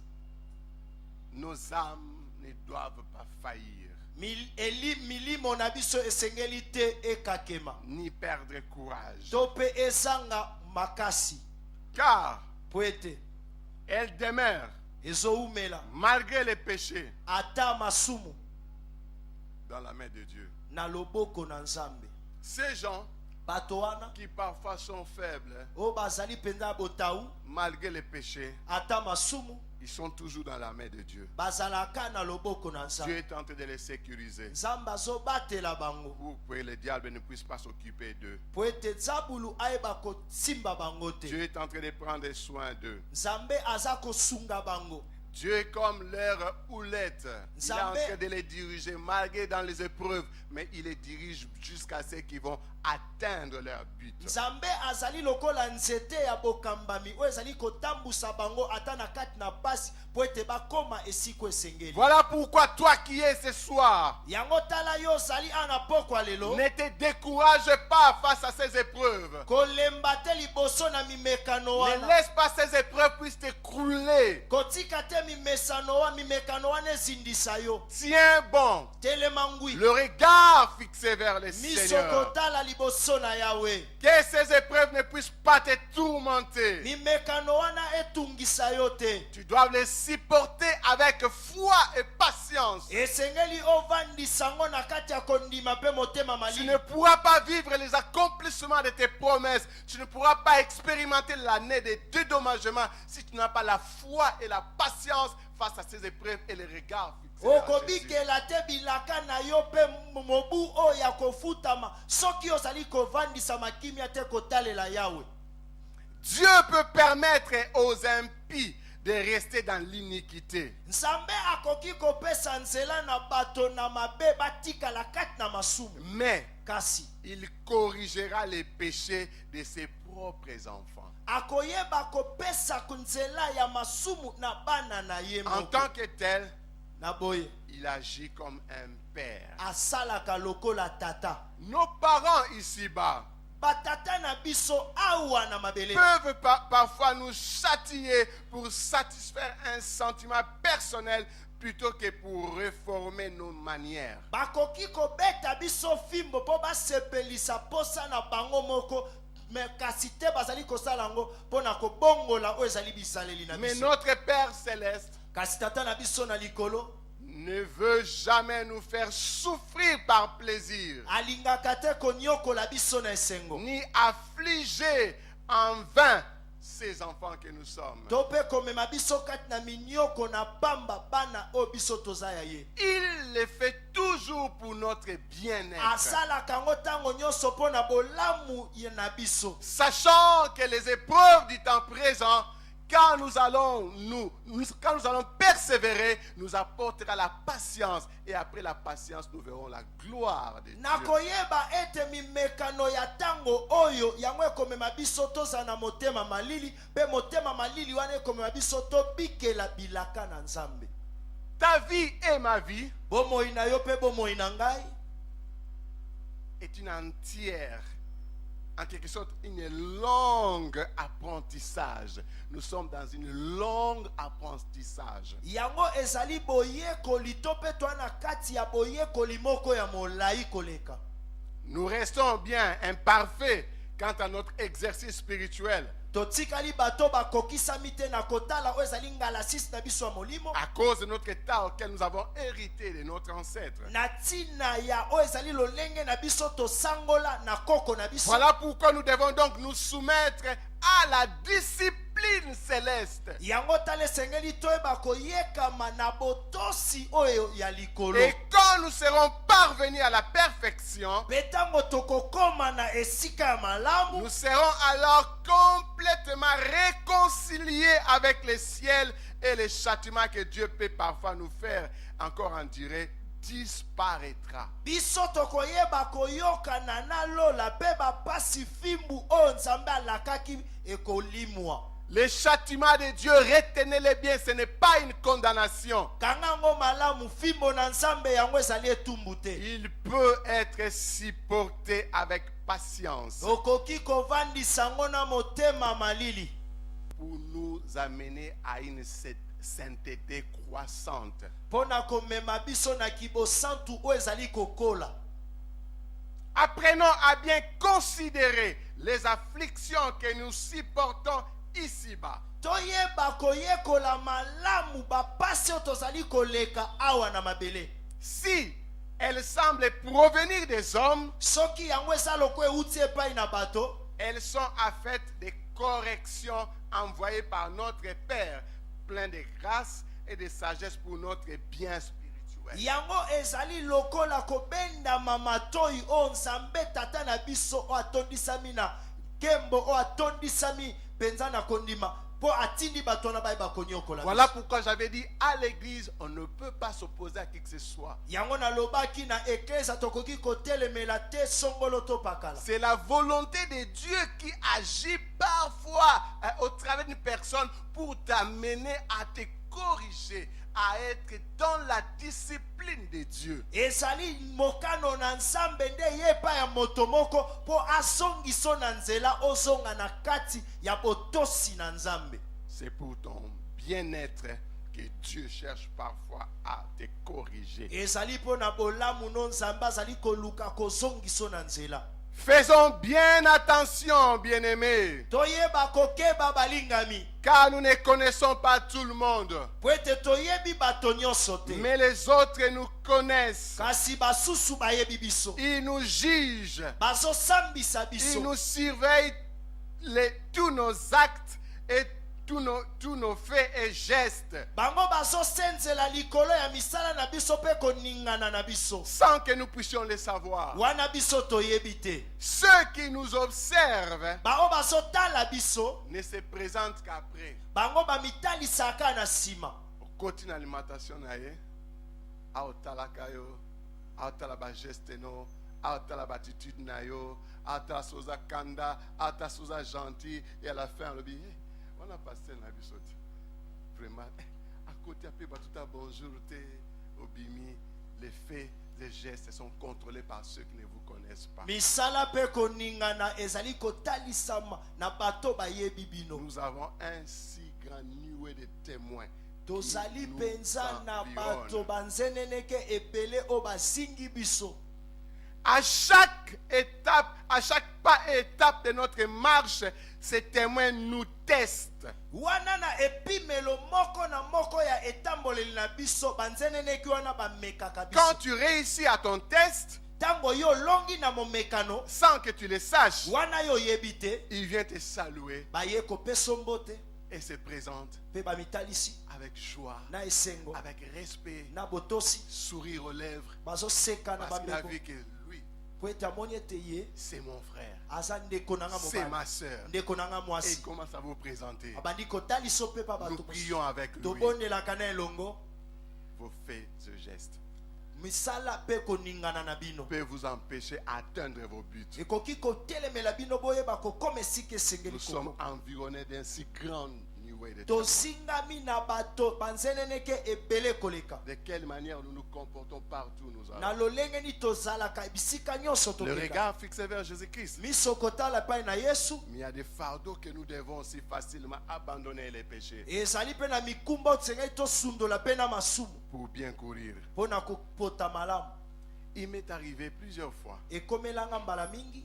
Speaker 1: nos âmes ne doivent pas faillir,
Speaker 2: milimo na biso esengeli te ekakema,
Speaker 1: ni perdre courage.
Speaker 2: to pe ezanga makasi,
Speaker 1: Car
Speaker 2: po ete
Speaker 1: elle demeure,
Speaker 2: ezoumela
Speaker 1: malgré les péchés,
Speaker 2: ata masumu
Speaker 1: dans la main de Dieu.
Speaker 2: na loboko na Nzambe.
Speaker 1: Ces gens
Speaker 2: Bato wana
Speaker 1: qui parfois sont faibles,
Speaker 2: o bazali penza botaou
Speaker 1: malgré les péchés,
Speaker 2: ata masumu
Speaker 1: ils sont toujours dans la main de Dieu.
Speaker 2: bazalaka na loboko na
Speaker 1: Dieu
Speaker 2: Nzambe.
Speaker 1: est en train de les sécuriser
Speaker 2: Nzambe azobatela bango
Speaker 1: pour que le diable ne puisse pas s'occuper d'eux.
Speaker 2: po ete nzabulu ayeba kosimba bango te.
Speaker 1: Dieu est en train de prendre soin d'eux.
Speaker 2: Nzambe aza kosunga bango.
Speaker 1: Dieu est comme leur houlette. Il est en train de les diriger malgré dans les épreuves, mais il les dirige jusqu'à ce qu'ils vont atteindre leur but.
Speaker 2: Nzambe azali lokola nzete ya bokambami oyo ezali kotambusa bango ata na kati na pasi po ete bakoma esiko esengeli.
Speaker 1: Voilà pourquoi toi qui es ce soir,
Speaker 2: Yango tala yo ozali ana pokwa lelo
Speaker 1: ne te décourage pas face à ces épreuves.
Speaker 2: kolemba te liboso na mimekano
Speaker 1: Ne
Speaker 2: wana.
Speaker 1: laisse pas ces épreuves puissent t'écrouler.
Speaker 2: Kotika te mimekano wana ezindisa yo.
Speaker 1: Tiens bon,
Speaker 2: Telema ngwi.
Speaker 1: le regard fixé vers le
Speaker 2: Miso
Speaker 1: Seigneur.
Speaker 2: kotala liboso na Yahweh.
Speaker 1: Que ces épreuves ne puissent pas te tourmenter.
Speaker 2: Mimekano wana etungisa yo te.
Speaker 1: Tu dois les supporter avec foi et patience.
Speaker 2: Esengeli ovandisa ngo na kati ya kondima pe motema
Speaker 1: Tu
Speaker 2: malili.
Speaker 1: ne pourras pas vivre les accomplissements de tes promesses. Tu ne pourras pas expérimenter l'année de dédommagement si tu n'as pas la foi et la patience face à ces épreuves et les regards fixés vers Jésus.
Speaker 2: Okobikela te bilaka na yo pe mobu oyo ya kofutama soki ozali kovandisa makimia te kotalela Yahweh.
Speaker 1: Dieu peut permettre aux impies de rester dans l'iniquité.
Speaker 2: Nzambe akoki kopesa nzela na bato na mabe batikala kati na masumu.
Speaker 1: Mais
Speaker 2: Kasi
Speaker 1: il corrigera les péchés de ses propres enfants.
Speaker 2: akoyeba kopesa nzela ya masumu na bana na ye
Speaker 1: En
Speaker 2: moko.
Speaker 1: tant que tel,
Speaker 2: Na boye
Speaker 1: il agit comme un père.
Speaker 2: asalaka lokola tata.
Speaker 1: Nos parents ici-bas
Speaker 2: Batata na biso awa na mabele
Speaker 1: peuvent parfois nous châtier pour satisfaire un sentiment personnel plutôt que pour réformer nos manières.
Speaker 2: bakoki kobeta biso fimbo po basepelisa posa na bango moko me kasi te bazali kosala yango mpo na kobongola oyo ezali bisaleli na
Speaker 1: Mais
Speaker 2: biso.
Speaker 1: notre Père céleste
Speaker 2: Kasi tata na biso na likolo
Speaker 1: ne veut jamais nous faire souffrir par plaisir,
Speaker 2: alingaka te konyokola biso na esengo
Speaker 1: ni affliger en vain ces enfants que nous sommes.
Speaker 2: to mpe komema biso kati na minyoko na pamba bana oyo biso toza ya ye.
Speaker 1: Il le fait toujours pour notre bien-être,
Speaker 2: asalaka yango ntango nyonso mpo na bolamu ya na biso,
Speaker 1: sachant que les épreuves du temps présent, quand nous allons persévérer, nous apportera la patience. Et après la patience, nous verrons la gloire de Dieu.
Speaker 2: nakoyeba ete mimekano ya ntango oyo yango ekomema biso toza na motema malili mpe motema malili wana ekomema biso tobikela bilaka na Nzambe.
Speaker 1: Ta vie et ma vie
Speaker 2: Bomoi na yo mpe bomoi na ngai
Speaker 1: est une entière, en quelque sorte, une longue apprentissage. Nous sommes dans une longue apprentissage.
Speaker 2: yango ezali boyekoli to mpe twa na kati ya boyekoli moko ya molai koleka.
Speaker 1: Nous restons bien imparfaits quant à notre exercice spirituel
Speaker 2: totikali bato bakokisami te na kotala oyo ezali ngalasisi na biso ya molimo
Speaker 1: à cause de notre état auquel nous avons hérité de notre ancêtre.
Speaker 2: na ntina ya oyo ezali lolenge na biso tosangola na koko na biso.
Speaker 1: Voilà pourquoi nous devons donc nous soumettre à la discipline céleste.
Speaker 2: yango tala esengeli toyeba koyekama na botosi oyo ya likolo.
Speaker 1: Et quand nous serons parvenus à la perfection,
Speaker 2: mpe ntango tokokoma na esika ya malamu
Speaker 1: nous serons alors complètement réconciliés avec le ciel et les châtiments que Dieu peut parfois nous faire encore endurer disparaîtra.
Speaker 2: biso tokoyeba koyokana na lola mpe bapasi fimbu oyo nzambe alakaki ekolimwa.
Speaker 1: Le châtiment de Dieu, retenez-le bien, ce n'est pas une condamnation.
Speaker 2: Kangango malamu fimbo na nzambe yango ezali etumbu te.
Speaker 1: Il peut être supporté avec patience
Speaker 2: Okoki kovandisa ngo na motema malili
Speaker 1: pour nous amener à une sainteté croissante.
Speaker 2: mpona komema biso na kibosantu oyo ezali kokola.
Speaker 1: Apprenons à bien considérer les afflictions que nous supportons ici-bas.
Speaker 2: Toyeba koyekola malamu bapasi oyo tozali koleka awa na mabele.
Speaker 1: Si elles semblent provenir des hommes,
Speaker 2: Soki yango eza loko euti epai na bato,
Speaker 1: elles sont en fait des corrections envoyées par notre Père, plein de grâce et de sagesse pour notre bien spirituel.
Speaker 2: yango ezali lokola kobendama matoi oyo nzambe tata na biso oyo atondisami na kembo oyo atondisami mpenza na kondima mpo atindi bato na bayeba konyokola
Speaker 1: Voilà
Speaker 2: biso.
Speaker 1: pourquoi j'avais dit à l'église, on ne peut pas s'opposer à qui que ce soit.
Speaker 2: Yango nalobaki na eklesa tokoki kotelemela te songolo to pakala.
Speaker 1: C'est la volonté de Dieu qui agit parfois au travers d'une personne pour t'amener à te corriger, à être dans la discipline de Dieu.
Speaker 2: Ezali mokano na nzambe nde ye epai ya moto moko mpo azongiso na nzela ozonga na kati ya botosi na nzambe.
Speaker 1: C'est pour ton bien-être que Dieu cherche parfois à te corriger.
Speaker 2: Ezali mpo na bolamu no nzambe azali koluka kozongiso na nzela.
Speaker 1: Faisons bien attention, bien-aimés,
Speaker 2: Toyeba kokeba balingami
Speaker 1: car nous ne connaissons pas tout le monde,
Speaker 2: po ete toyebi bato nyonso te,
Speaker 1: mais les autres nous connaissent.
Speaker 2: kasi basusu bayebi biso,
Speaker 1: Ils nous jugent,
Speaker 2: bazosambisa
Speaker 1: ils
Speaker 2: biso,
Speaker 1: nous surveillent tous nos actes et tous nos faits et gestes,
Speaker 2: bango bazosenzela likolo ya misala na biso mpe koningana na biso
Speaker 1: sans que nous puissions le savoir.
Speaker 2: wana biso toyebi te.
Speaker 1: Ceux qui nous observent
Speaker 2: Bango bazotala biso,
Speaker 1: ne se présentent qu'après.
Speaker 2: bango bamitalisaka na nsima.
Speaker 1: Continue l'alimentation naye, aotalaka yo, aotala ba geste no, aotala ba attitude na yo, aotala soza kanda, aotala soza gentil, et à la fin on le dit, on a passé na bisoti. Vraiment, à côté après batuta bonjour te, obimi, les faits, les gestes sont contrôlés par ceux qui ne vous connaissent pas.
Speaker 2: Misala pe koningana ezali kotalisama na bato bayebi bino.
Speaker 1: Nous avons un si grand nuée de témoins.
Speaker 2: Tozali
Speaker 1: nous
Speaker 2: penza na
Speaker 1: environne.
Speaker 2: bato banzeneneke ebele o basingi biso.
Speaker 1: À chaque étape, à chaque pas et étape de notre marche, ces témoins nous testent.
Speaker 2: Wana na epimelo moko na moko ya etamboleli na biso banzeneneki wana bamekaka biso.
Speaker 1: Quand tu réussis à ton test,
Speaker 2: Tango yo longi na momekano,
Speaker 1: sans que tu le saches,
Speaker 2: wana yo yebite,
Speaker 1: il vient te saluer
Speaker 2: baye kopesa mbote,
Speaker 1: et se présente
Speaker 2: pe bamitalisi
Speaker 1: avec joie,
Speaker 2: na esengo,
Speaker 1: avec respect,
Speaker 2: na botosi,
Speaker 1: sourire aux lèvres,
Speaker 2: bazoseka na
Speaker 1: parce qu'il a
Speaker 2: bameko.
Speaker 1: vu que lui,
Speaker 2: Po ete amoni ete ye
Speaker 1: c'est mon frère,
Speaker 2: aza ndeko nanga
Speaker 1: c'est
Speaker 2: mobali,
Speaker 1: ma soeur.
Speaker 2: ndeko nanga
Speaker 1: Et
Speaker 2: mwasi.
Speaker 1: il commence à vous présenter.
Speaker 2: Abandi kotalisa mpe pa
Speaker 1: Nous
Speaker 2: bato
Speaker 1: prions avec lui
Speaker 2: tobondelaka na elongo
Speaker 1: vos faits et gestes.
Speaker 2: misala mpe koningana na bino
Speaker 1: Peut vous empêcher d'atteindre vos buts.
Speaker 2: ekoki kotelemela bino boyeba kokoma esika esengeli
Speaker 1: Nous sommes
Speaker 2: koko.
Speaker 1: environnés d'un si grand nuée de témoins.
Speaker 2: tosingami na bato banzeneneke ebele koleka.
Speaker 1: De quelle manière nous nous comportons partout nous
Speaker 2: Na
Speaker 1: allons.
Speaker 2: lolenge ni tozalaka bisika nyonso
Speaker 1: Le
Speaker 2: tokeka.
Speaker 1: regard fixé vers Jésus-Christ.
Speaker 2: Miso kotala epai na Yesu,
Speaker 1: Mais il y a des fardeaux que nous devons aussi facilement abandonner les péchés
Speaker 2: ezali mpe na mikumba oyo tosengeli tosundola mpe na masumu
Speaker 1: pour bien courir.
Speaker 2: mpo na kopota malamu.
Speaker 1: Il m'est arrivé plusieurs fois.
Speaker 2: Ekomelanga mbala mingi,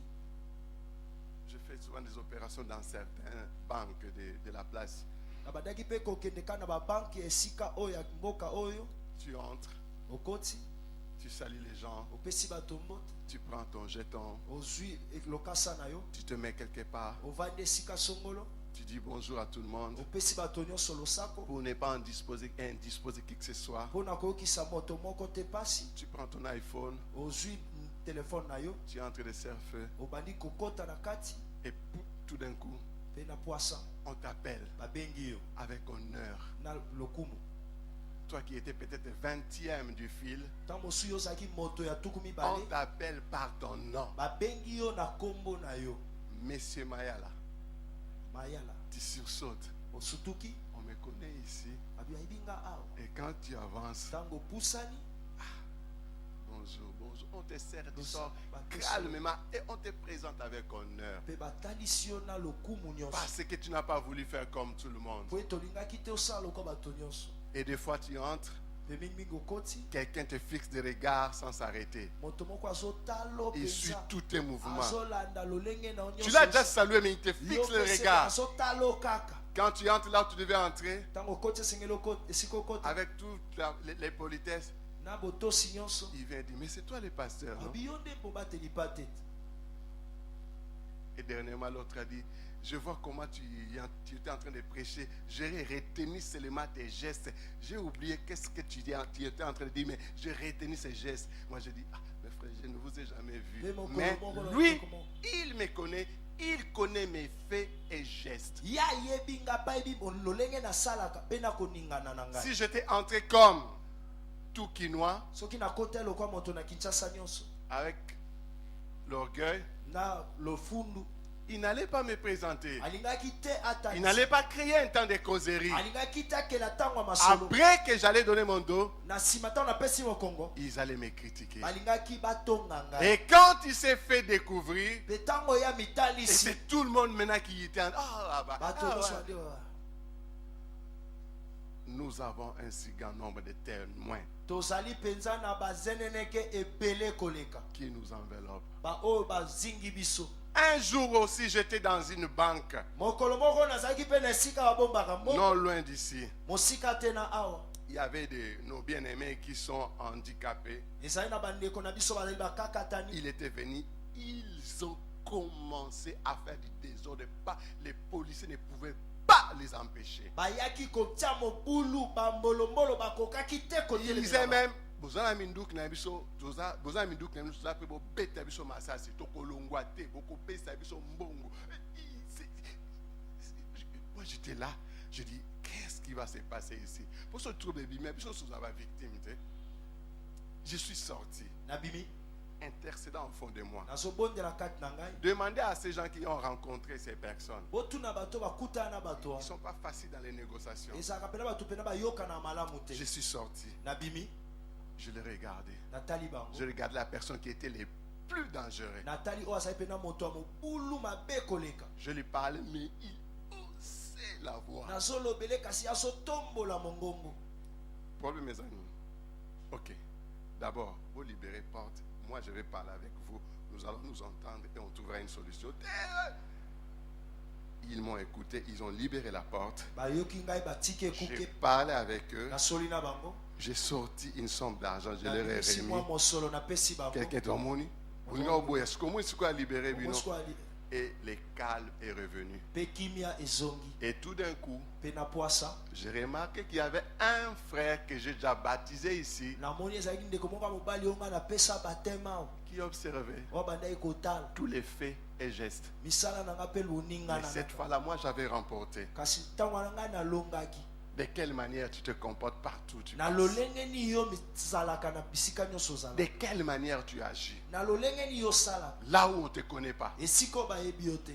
Speaker 1: Je fais souvent des opérations dans certaines banques de la place.
Speaker 2: nabandaki mpe kokendeka na babanke ya esika oyo ya mboka oyo.
Speaker 1: Tu entres,
Speaker 2: Okoti
Speaker 1: tu salues les gens,
Speaker 2: opesi bato mbote,
Speaker 1: tu prends ton jeton,
Speaker 2: ozwi lokasa na yo,
Speaker 1: tu te mets quelque part,
Speaker 2: ovandi esika songolo,
Speaker 1: tu dis bonjour à tout le monde
Speaker 2: opesi bato nyonso losako
Speaker 1: pour ne pas indisposer qui que ce soit.
Speaker 2: mpo na koyokisa moto moko te pasi.
Speaker 1: Tu prends ton iPhone,
Speaker 2: Ozwi telefone na yo,
Speaker 1: tu entres de surfeur
Speaker 2: obandi kokota na kati
Speaker 1: et tout d'un coup,
Speaker 2: mpe na poisa
Speaker 1: on t'appelle
Speaker 2: babengi yo
Speaker 1: avec honneur.
Speaker 2: na lokumu.
Speaker 1: toi qui étais peut-être 20e du fil,
Speaker 2: ntango mosusu yo ozalaki moto ya tuku
Speaker 1: on
Speaker 2: mibale
Speaker 1: t'appelle par ton nom.
Speaker 2: babengi yo na kombo na yo
Speaker 1: Monsieur Mayala,
Speaker 2: mayala
Speaker 1: tu sursautes.
Speaker 2: osutuki
Speaker 1: On me connaît ici.
Speaker 2: babi ayibi nga awa
Speaker 1: Et quand tu avances,
Speaker 2: ntango opusani
Speaker 1: bonjour, bonjour, on te sert, tu
Speaker 2: Bonjour.
Speaker 1: sors
Speaker 2: Bonjour.
Speaker 1: calmement et on te présente avec honneur.
Speaker 2: mpe batalisi yo na lokumu nyonso
Speaker 1: Parce que tu n'as pas voulu faire comme tout le monde.
Speaker 2: po ete olingaki te osala lokola bato nyonso
Speaker 1: Et des fois tu entres,
Speaker 2: mpe mingimingi okoti
Speaker 1: quelqu'un te fixe des regards sans s'arrêter.
Speaker 2: moto moko azotala
Speaker 1: Il suit
Speaker 2: mpenza
Speaker 1: tous tes mouvements.
Speaker 2: azolanda lolenge na yo
Speaker 1: Tu l'as déjà
Speaker 2: nyonso
Speaker 1: salué, mais il te fixe le regard.
Speaker 2: azotala yo kaka
Speaker 1: Quand tu entres là où tu devais entrer,
Speaker 2: ntango okoti esengeli esika okota
Speaker 1: avec toutes les politesses,
Speaker 2: na botosi nyonso
Speaker 1: il vient dire, mais c'est toi le pasteur, non?
Speaker 2: abi yo nde mpo bateli pa tete
Speaker 1: Et dernièrement, l'autre a dit, je vois comment tu étais en train de prêcher. J'ai retenu seulement tes gestes. J'ai oublié qu'est-ce que tu étais en train de dire, mais j'ai retenu ces gestes. Moi, je dis, ah, mes frères, je ne vous ai jamais vu. Mais lui, il me connaît. Il connaît mes faits et gestes.
Speaker 2: ya yebi nga pa yebi lolenge nasalaka mpe na koningana na ngai
Speaker 1: Si j'étais entré comme tout quinois,
Speaker 2: soki nakota lokwa moto na kinshasa nyonso
Speaker 1: avec l'orgueil,
Speaker 2: na lofundu
Speaker 1: il n'allait pas me présenter.
Speaker 2: alingaki te ata
Speaker 1: Il n'allait pas créer un temps de causerie.
Speaker 2: alingaki te akela ntango ya masolo
Speaker 1: Après que j'allais donner mon dos,
Speaker 2: na nsima ntango napesi mokongo
Speaker 1: ils allaient me critiquer.
Speaker 2: balingaki batonga ngai
Speaker 1: Et quand il s'est fait découvrir,
Speaker 2: mpe ntango ya
Speaker 1: et
Speaker 2: mitalisi
Speaker 1: c'est tout le monde maintenant qui était en...
Speaker 2: bato nyonso
Speaker 1: ouais.
Speaker 2: bade
Speaker 1: Nous avons un si grand nombre de témoins
Speaker 2: tozali mpenza na bazeneneke ebele koleka
Speaker 1: qui nous enveloppent.
Speaker 2: baoyo bazingi biso
Speaker 1: Un jour aussi, j'étais dans une banque,
Speaker 2: mokolo moko nazalaki mpe na esika babombaka mbongo
Speaker 1: non loin d'ici.
Speaker 2: mosika te na awa
Speaker 1: Il y avait nos bien-aimés qui sont handicapés.
Speaker 2: ezali na bandeko na biso bazali bakakatani
Speaker 1: Il était venu, ils ont commencé à faire du désordre. Les policiers ne pouvaient pas les empêcher.
Speaker 2: bayaki kotia mobulu bambolombolo bakokaki te
Speaker 1: Ils disaient même, bozana minduk na biso, bozana minduk na biso, za pe bo beta biso masasi, tokolongwa te, boko pesa biso mbongo. Moi j'étais là, je dis, qu'est-ce qui va se passer ici? Pour ce trouble, mais biso sous la victime, je suis sorti,
Speaker 2: nabimi
Speaker 1: intercédant au fond de moi.
Speaker 2: nazobondela kati na ngai
Speaker 1: Demandez à ces gens qui ont rencontré ces personnes.
Speaker 2: botuna bato bakutana na bato
Speaker 1: Ils ne sont pas faciles dans les négociations.
Speaker 2: ezalaka mpena bato mpena bayokana malamu te
Speaker 1: Je suis sorti,
Speaker 2: nabimi
Speaker 1: je l'ai regardé.
Speaker 2: natali bango
Speaker 1: Je regardais la personne qui était les plus dangereux.
Speaker 2: natali oyo azali mpena moto ya mobulu mabe koleka
Speaker 1: Je lui parlais, mais il haussait la voix.
Speaker 2: nazolobele kasi azotombola mongongo
Speaker 1: Problème, mes amis. Ok. D'abord, vous libérez porte. Moi, je vais parler avec vous. Nous allons nous entendre et on trouvera une solution. Ils m'ont écouté. Ils ont libéré la porte.
Speaker 2: bayoki ngai batiki
Speaker 1: J'ai
Speaker 2: ekuke
Speaker 1: parlé avec eux.
Speaker 2: nasoli na bango
Speaker 1: J'ai sorti une somme d'argent. Je leur ai
Speaker 2: nabimisi
Speaker 1: remis.
Speaker 2: mwa mosolo napesi bango
Speaker 1: Quelqu'un est moni. Est-ce que moi, c'est quoi libérer?
Speaker 2: Mosiko ali-
Speaker 1: Et le calme est revenu.
Speaker 2: mpe kimia ezongi
Speaker 1: Et tout d'un coup,
Speaker 2: mpe na pwasa
Speaker 1: j'ai remarqué qu'il y avait un frère que j'ai déjà baptisé ici
Speaker 2: namoni ezalaki ndeko moko ya mobali oyo ngai napesa batema awa
Speaker 1: qui observait
Speaker 2: oyo bandaki kotala
Speaker 1: tous les faits et gestes.
Speaker 2: misala na ngai mpe loninga
Speaker 1: Mais
Speaker 2: na
Speaker 1: cette
Speaker 2: ngai
Speaker 1: fois-là, moi, j'avais remporté.
Speaker 2: kasi ntango wana ngai nalongaki
Speaker 1: De quelle manière tu te comportes partout tu
Speaker 2: na
Speaker 1: passes?
Speaker 2: lolenge nini yo mizalaka na bisika nyonso ozala
Speaker 1: De quelle manière tu agis?
Speaker 2: na lolenge nini yo osalaka
Speaker 1: Là où on ne te connaît pas.
Speaker 2: esika oyo bayebi yo te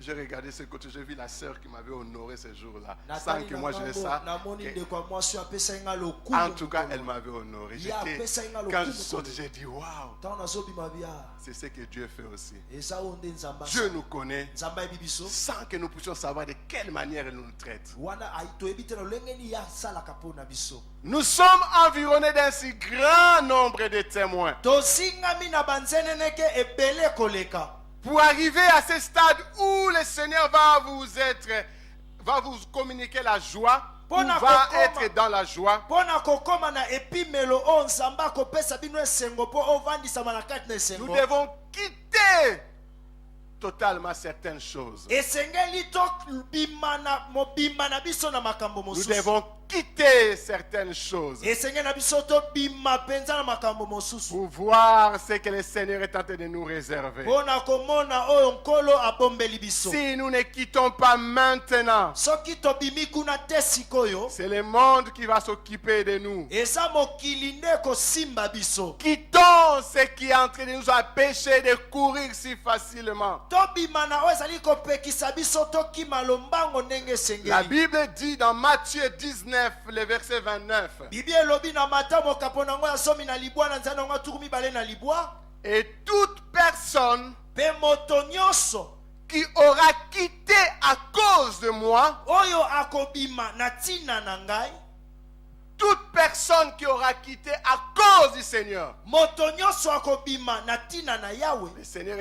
Speaker 1: J'ai regardé ce côté, j'ai vu la sœur qui m'avait honoré ce jour-là. Sans
Speaker 2: natali
Speaker 1: que
Speaker 2: na
Speaker 1: moi je le
Speaker 2: ngambo
Speaker 1: sache.
Speaker 2: namoni ndeko ya mwasi oyo apesaki ngai
Speaker 1: En
Speaker 2: lokumu
Speaker 1: tout cas, elle m'avait honoré.
Speaker 2: Ya, apesaki ngai
Speaker 1: Quand je
Speaker 2: lokumu
Speaker 1: suis sorti,
Speaker 2: kolo.
Speaker 1: j'ai dit waouh,
Speaker 2: ntango nazobima bia
Speaker 1: c'est ce que Dieu fait aussi.
Speaker 2: eza oyo nde nzambe
Speaker 1: Dieu nous connaît
Speaker 2: nzambe ayebi biso
Speaker 1: sans que nous puissions savoir de quelle manière il nous traite.
Speaker 2: wana toyebi te na lolenge nini ye asalaka mpo na biso
Speaker 1: Nous sommes environnés d'un si grand nombre de témoins.
Speaker 2: tozingami na banzeneneke ebele koleka
Speaker 1: Pour arriver à ce stade où le Seigneur va vous communiquer la joie, ou
Speaker 2: Pona
Speaker 1: va
Speaker 2: kokoma.
Speaker 1: être dans la joie,
Speaker 2: mpo na kokóma na epimelo oyo nzambe akopesa bino esengo mpo ovandisama na kati na
Speaker 1: nous
Speaker 2: esengo
Speaker 1: devons quitter totalement certaines choses.
Speaker 2: esengeli tobima na mobimba na biso na makambo
Speaker 1: Nous
Speaker 2: mosusu
Speaker 1: devons quitter quitter certaines choses
Speaker 2: esenge na biso tobima mpenza na makambo mosusu
Speaker 1: pour voir ce que le Seigneur est en train de nous réserver.
Speaker 2: mpona komona oyo nkolo abombeli biso
Speaker 1: Si nous ne quittons pas maintenant,
Speaker 2: soki tobimi kuna te sikoyo
Speaker 1: c'est le monde qui va s'occuper de nous.
Speaker 2: eza mokili nde kosimba biso
Speaker 1: Quittons ce qui est en train de nous empêcher de courir si facilement.
Speaker 2: tobima na oyo ezali kopekisa biso tokima lombango ndenge
Speaker 1: La
Speaker 2: esengeli
Speaker 1: Bible dit dans Matthieu 19, le verset 29,
Speaker 2: bibi elobi na mata mokapo nango ya somi na libwa na nzambe yango atuku mibale na libwa
Speaker 1: et toute personne
Speaker 2: mpe moto nyonso
Speaker 1: qui aura quitté à cause de moi,
Speaker 2: oyo akobima na ntina na ngai
Speaker 1: toute personne qui aura quitté à cause du Seigneur.
Speaker 2: moto nyonso akobima na ntina na yawe
Speaker 1: Le Seigneur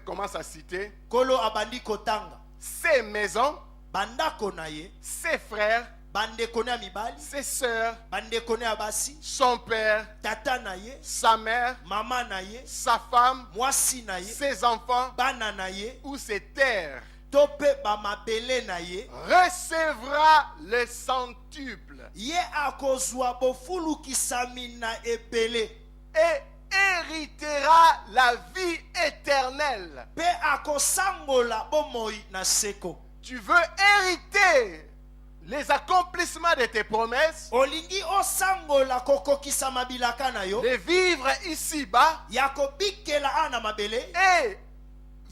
Speaker 1: commence à citer
Speaker 2: nkolo abandi kotanga
Speaker 1: ses maisons,
Speaker 2: bandako na ye
Speaker 1: ses frères,
Speaker 2: bandeko ne ya mibali
Speaker 1: ses sœurs,
Speaker 2: bandeko ne ya basi
Speaker 1: son père,
Speaker 2: tata na ye
Speaker 1: sa mère,
Speaker 2: mama na ye
Speaker 1: sa femme,
Speaker 2: mwasi na ye
Speaker 1: ses enfants
Speaker 2: bana na ye
Speaker 1: ou ses terres.
Speaker 2: to mpe bamabele na ye
Speaker 1: Recevra le centuple
Speaker 2: ye akozwa bofulukisami na ebele
Speaker 1: et héritera la vie éternelle.
Speaker 2: mpe akosangola bomoi na seko
Speaker 1: Tu veux hériter les accomplissements de tes promesses,
Speaker 2: olingi osangola kokokisa mabilaka na yo
Speaker 1: de vivre ici-bas
Speaker 2: ya kobikela ana na mabele
Speaker 1: et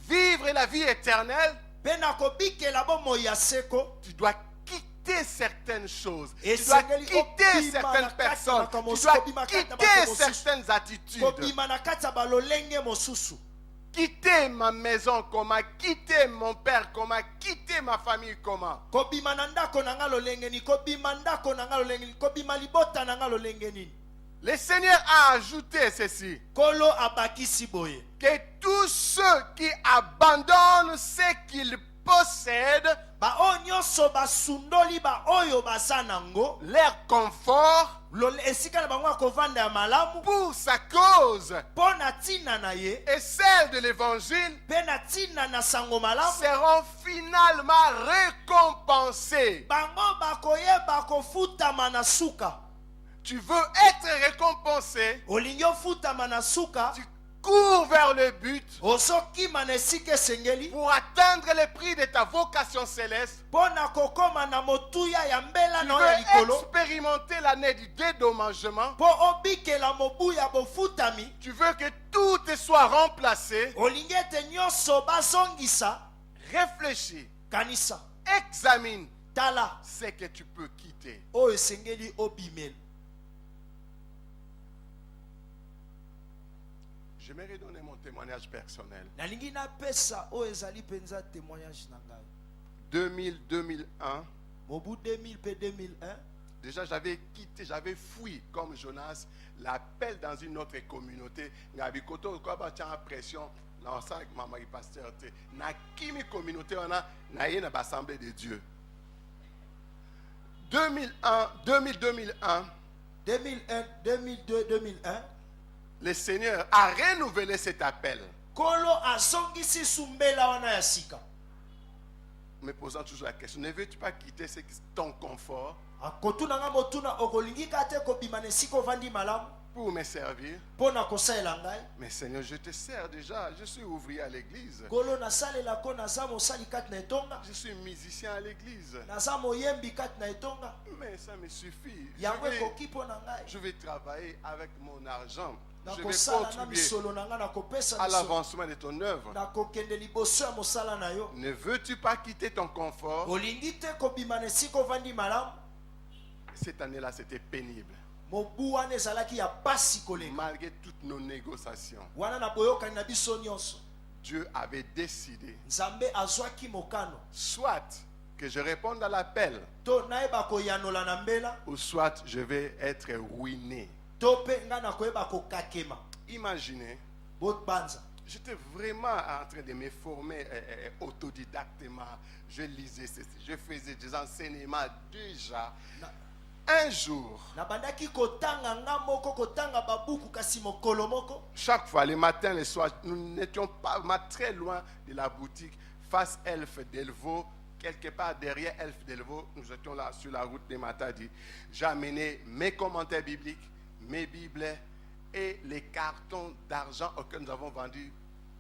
Speaker 1: vivre la vie éternelle.
Speaker 2: mpe na kobikela bomoi ya seko
Speaker 1: Tu dois quitter certaines choses.
Speaker 2: Et
Speaker 1: Tu dois
Speaker 2: Seigneur,
Speaker 1: quitter
Speaker 2: obima
Speaker 1: certaines
Speaker 2: na kati
Speaker 1: personnes.
Speaker 2: na kamosu,
Speaker 1: Tu dois
Speaker 2: obima kati na
Speaker 1: quitter
Speaker 2: bato mosusu.
Speaker 1: certaines attitudes.
Speaker 2: kobima na kati ya balolenge mosusu
Speaker 1: Quitter ma maison comment, quitter mon père comment, quitter ma famille comment.
Speaker 2: kobima na ndako na nga lolenge nini kobima ndako na nga lolenge nini kobima libota na nga lolenge nini
Speaker 1: Le Seigneur a ajouté ceci,
Speaker 2: kolo abakisi boye
Speaker 1: que tous ceux qui abandonnent ce qu'ils possèdent,
Speaker 2: baoyo nyonso basundoli baoyo baza nango
Speaker 1: leur confort,
Speaker 2: esika na bango ya kovanda ya malamu
Speaker 1: pour sa cause
Speaker 2: mpo na ntina na ye
Speaker 1: et celle de l'évangile,
Speaker 2: mpe na ntina na sango malamu
Speaker 1: seront finalement récompensés.
Speaker 2: bango bakoyeba kofutama na suka
Speaker 1: Tu veux être récompensé,
Speaker 2: olingi ofutama na suka
Speaker 1: tu cours vers le but
Speaker 2: ozokima na esika esengeli
Speaker 1: pour atteindre le prix de ta vocation céleste.
Speaker 2: mpo na kokóma na motuya ya mbela
Speaker 1: Tu
Speaker 2: na oyo ya
Speaker 1: veux
Speaker 2: likolo
Speaker 1: expérimenter l'année du dédommagement.
Speaker 2: mpo obikela mobu ya bofutami
Speaker 1: Tu veux que tout te soit remplacé.
Speaker 2: olingi ete nyonso bazongisa
Speaker 1: Réfléchis,
Speaker 2: kanisa
Speaker 1: examine
Speaker 2: tala
Speaker 1: ce que tu peux quitter.
Speaker 2: oyo esengeli obimela
Speaker 1: J'aimerais donner mon témoignage personnel.
Speaker 2: nalingi napesa oyo ezali mpenza témoignage na ngai
Speaker 1: 2000-2001,
Speaker 2: mobu 2000 mpe 2001
Speaker 1: déjà j'avais quitté, j'avais fui comme Jonas l'appel dans une autre communauté. Ngabikoto ko ba tia pression na ça avec maman pasteur te. Na kimi communauté on a na yé na assemblée de Dieu. 2001, 2000-2001,
Speaker 2: 2001 2002 2001
Speaker 1: le Seigneur a renouvelé cet appel.
Speaker 2: kolo azongisi sumbela wana ya sika
Speaker 1: Me posant toujours la question, ne veux-tu pas quitter ton confort
Speaker 2: akotuna nga motuna okolingi ka te kobima na esika ovandi malamu
Speaker 1: pour me servir?
Speaker 2: mpo na kosalela ngai
Speaker 1: Mais Seigneur, je te sers déjà. Je suis ouvrier à l'église.
Speaker 2: kolo nasalelako naza mosali kati na etonga
Speaker 1: Je suis musicien à l'église.
Speaker 2: naza moyembi kati na etonga
Speaker 1: Mais ça me suffit.
Speaker 2: yango ekoki mpo na ngai
Speaker 1: Je vais travailler avec mon argent. Je vais
Speaker 2: nakosala na
Speaker 1: contribuer
Speaker 2: misolo na ngai nakopesa
Speaker 1: à
Speaker 2: misolo
Speaker 1: l'avancement de ton œuvre.
Speaker 2: nakokende liboso ya mosala na yo
Speaker 1: Ne veux-tu pas quitter ton confort?
Speaker 2: olingi te kobima na esika ovandi malamu
Speaker 1: Cette année-là, c'était pénible.
Speaker 2: mobu wana ezalaki ya pasi kolenga
Speaker 1: Malgré toutes nos négociations,
Speaker 2: wana na boyokani na biso nyonso
Speaker 1: Dieu avait décidé
Speaker 2: nzambe azwaki mokano
Speaker 1: soit que je réponde à l'appel,
Speaker 2: to nayeba koyanola na mbela
Speaker 1: ou soit je vais être ruiné.
Speaker 2: to mpe ngai nakoyeba kokakema
Speaker 1: Imaginez,
Speaker 2: bobanza
Speaker 1: j'étais vraiment en train de me former autodidactement. Je lisais ceci, je faisais des enseignements déjà. Un jour,
Speaker 2: nabandaki kotanga nga moko kotanga babuku kasi mokolo moko
Speaker 1: chaque fois, le matin, le soir, nous n'étions pas très loin de la boutique Face Elf Delvaux quelque part derrière Elf Delvaux, nous étions là sur la route de Matadi. J'ai amené mes commentaires bibliques, mes Bibles et les cartons d'argent auxquels nous avons vendus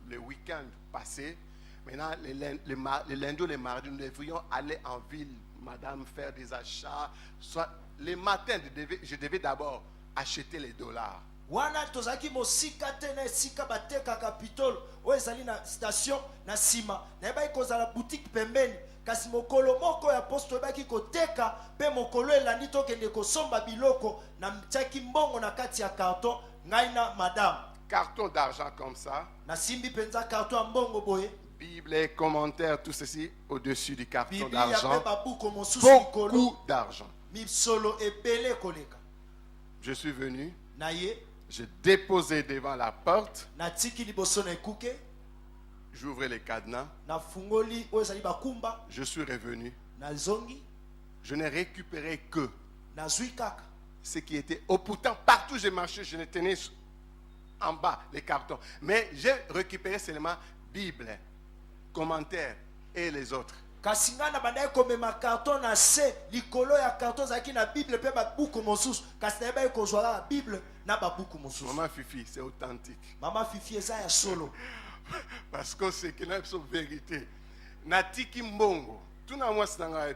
Speaker 1: le week-end passé. Maintenant, les lundis ou les mardis, nous devrions aller en ville, madame, faire des achats. Soit, les matins, je devais d'abord acheter les dollars.
Speaker 2: Wana tozaki mosika te na esika bateka capitol o ezali na station na sima na ebai kozala boutique pembeni kasi mokolo moko ya poste ebaki koteka pe mokolo elandi tokende kosomba biloko na mtiaki mbongo na kati ya carton ngai na madame
Speaker 1: Carton d'argent comme ça.
Speaker 2: na simbi penza carton ya mbongo boye
Speaker 1: Bible, commentaires, tout ceci au-dessus du carton
Speaker 2: Biblia
Speaker 1: d'argent.
Speaker 2: pe babuko mosusu likolo
Speaker 1: Beaucoup d'argent.
Speaker 2: misolo ebele koleka
Speaker 1: Je suis venu,
Speaker 2: na ye
Speaker 1: j'ai déposé devant la porte,
Speaker 2: na tiki liboso na ekuke
Speaker 1: j'ouvrais les cadenas,
Speaker 2: na fungoli o ezali bakumba
Speaker 1: je suis revenu.
Speaker 2: na zongi
Speaker 1: Je n'ai récupéré que
Speaker 2: na zwi kaka
Speaker 1: ce qui était au pourtant partout où j'ai marché, je les tenais en bas, les cartons. Mais j'ai récupéré seulement Bible, commentaires et les autres.
Speaker 2: kasi ngai na bandaki komema carton na se likolo ya carton ezalaki na bible mpe babuku mosusu kasi nayebaki kozwa kaka bible na babuku mosusu
Speaker 1: Maman Fifi, c'est authentique.
Speaker 2: mama fifi eza ya solo
Speaker 1: Parce que c'est que c'est une vérité. Na tiki mbongo, tout na moi c'est dans la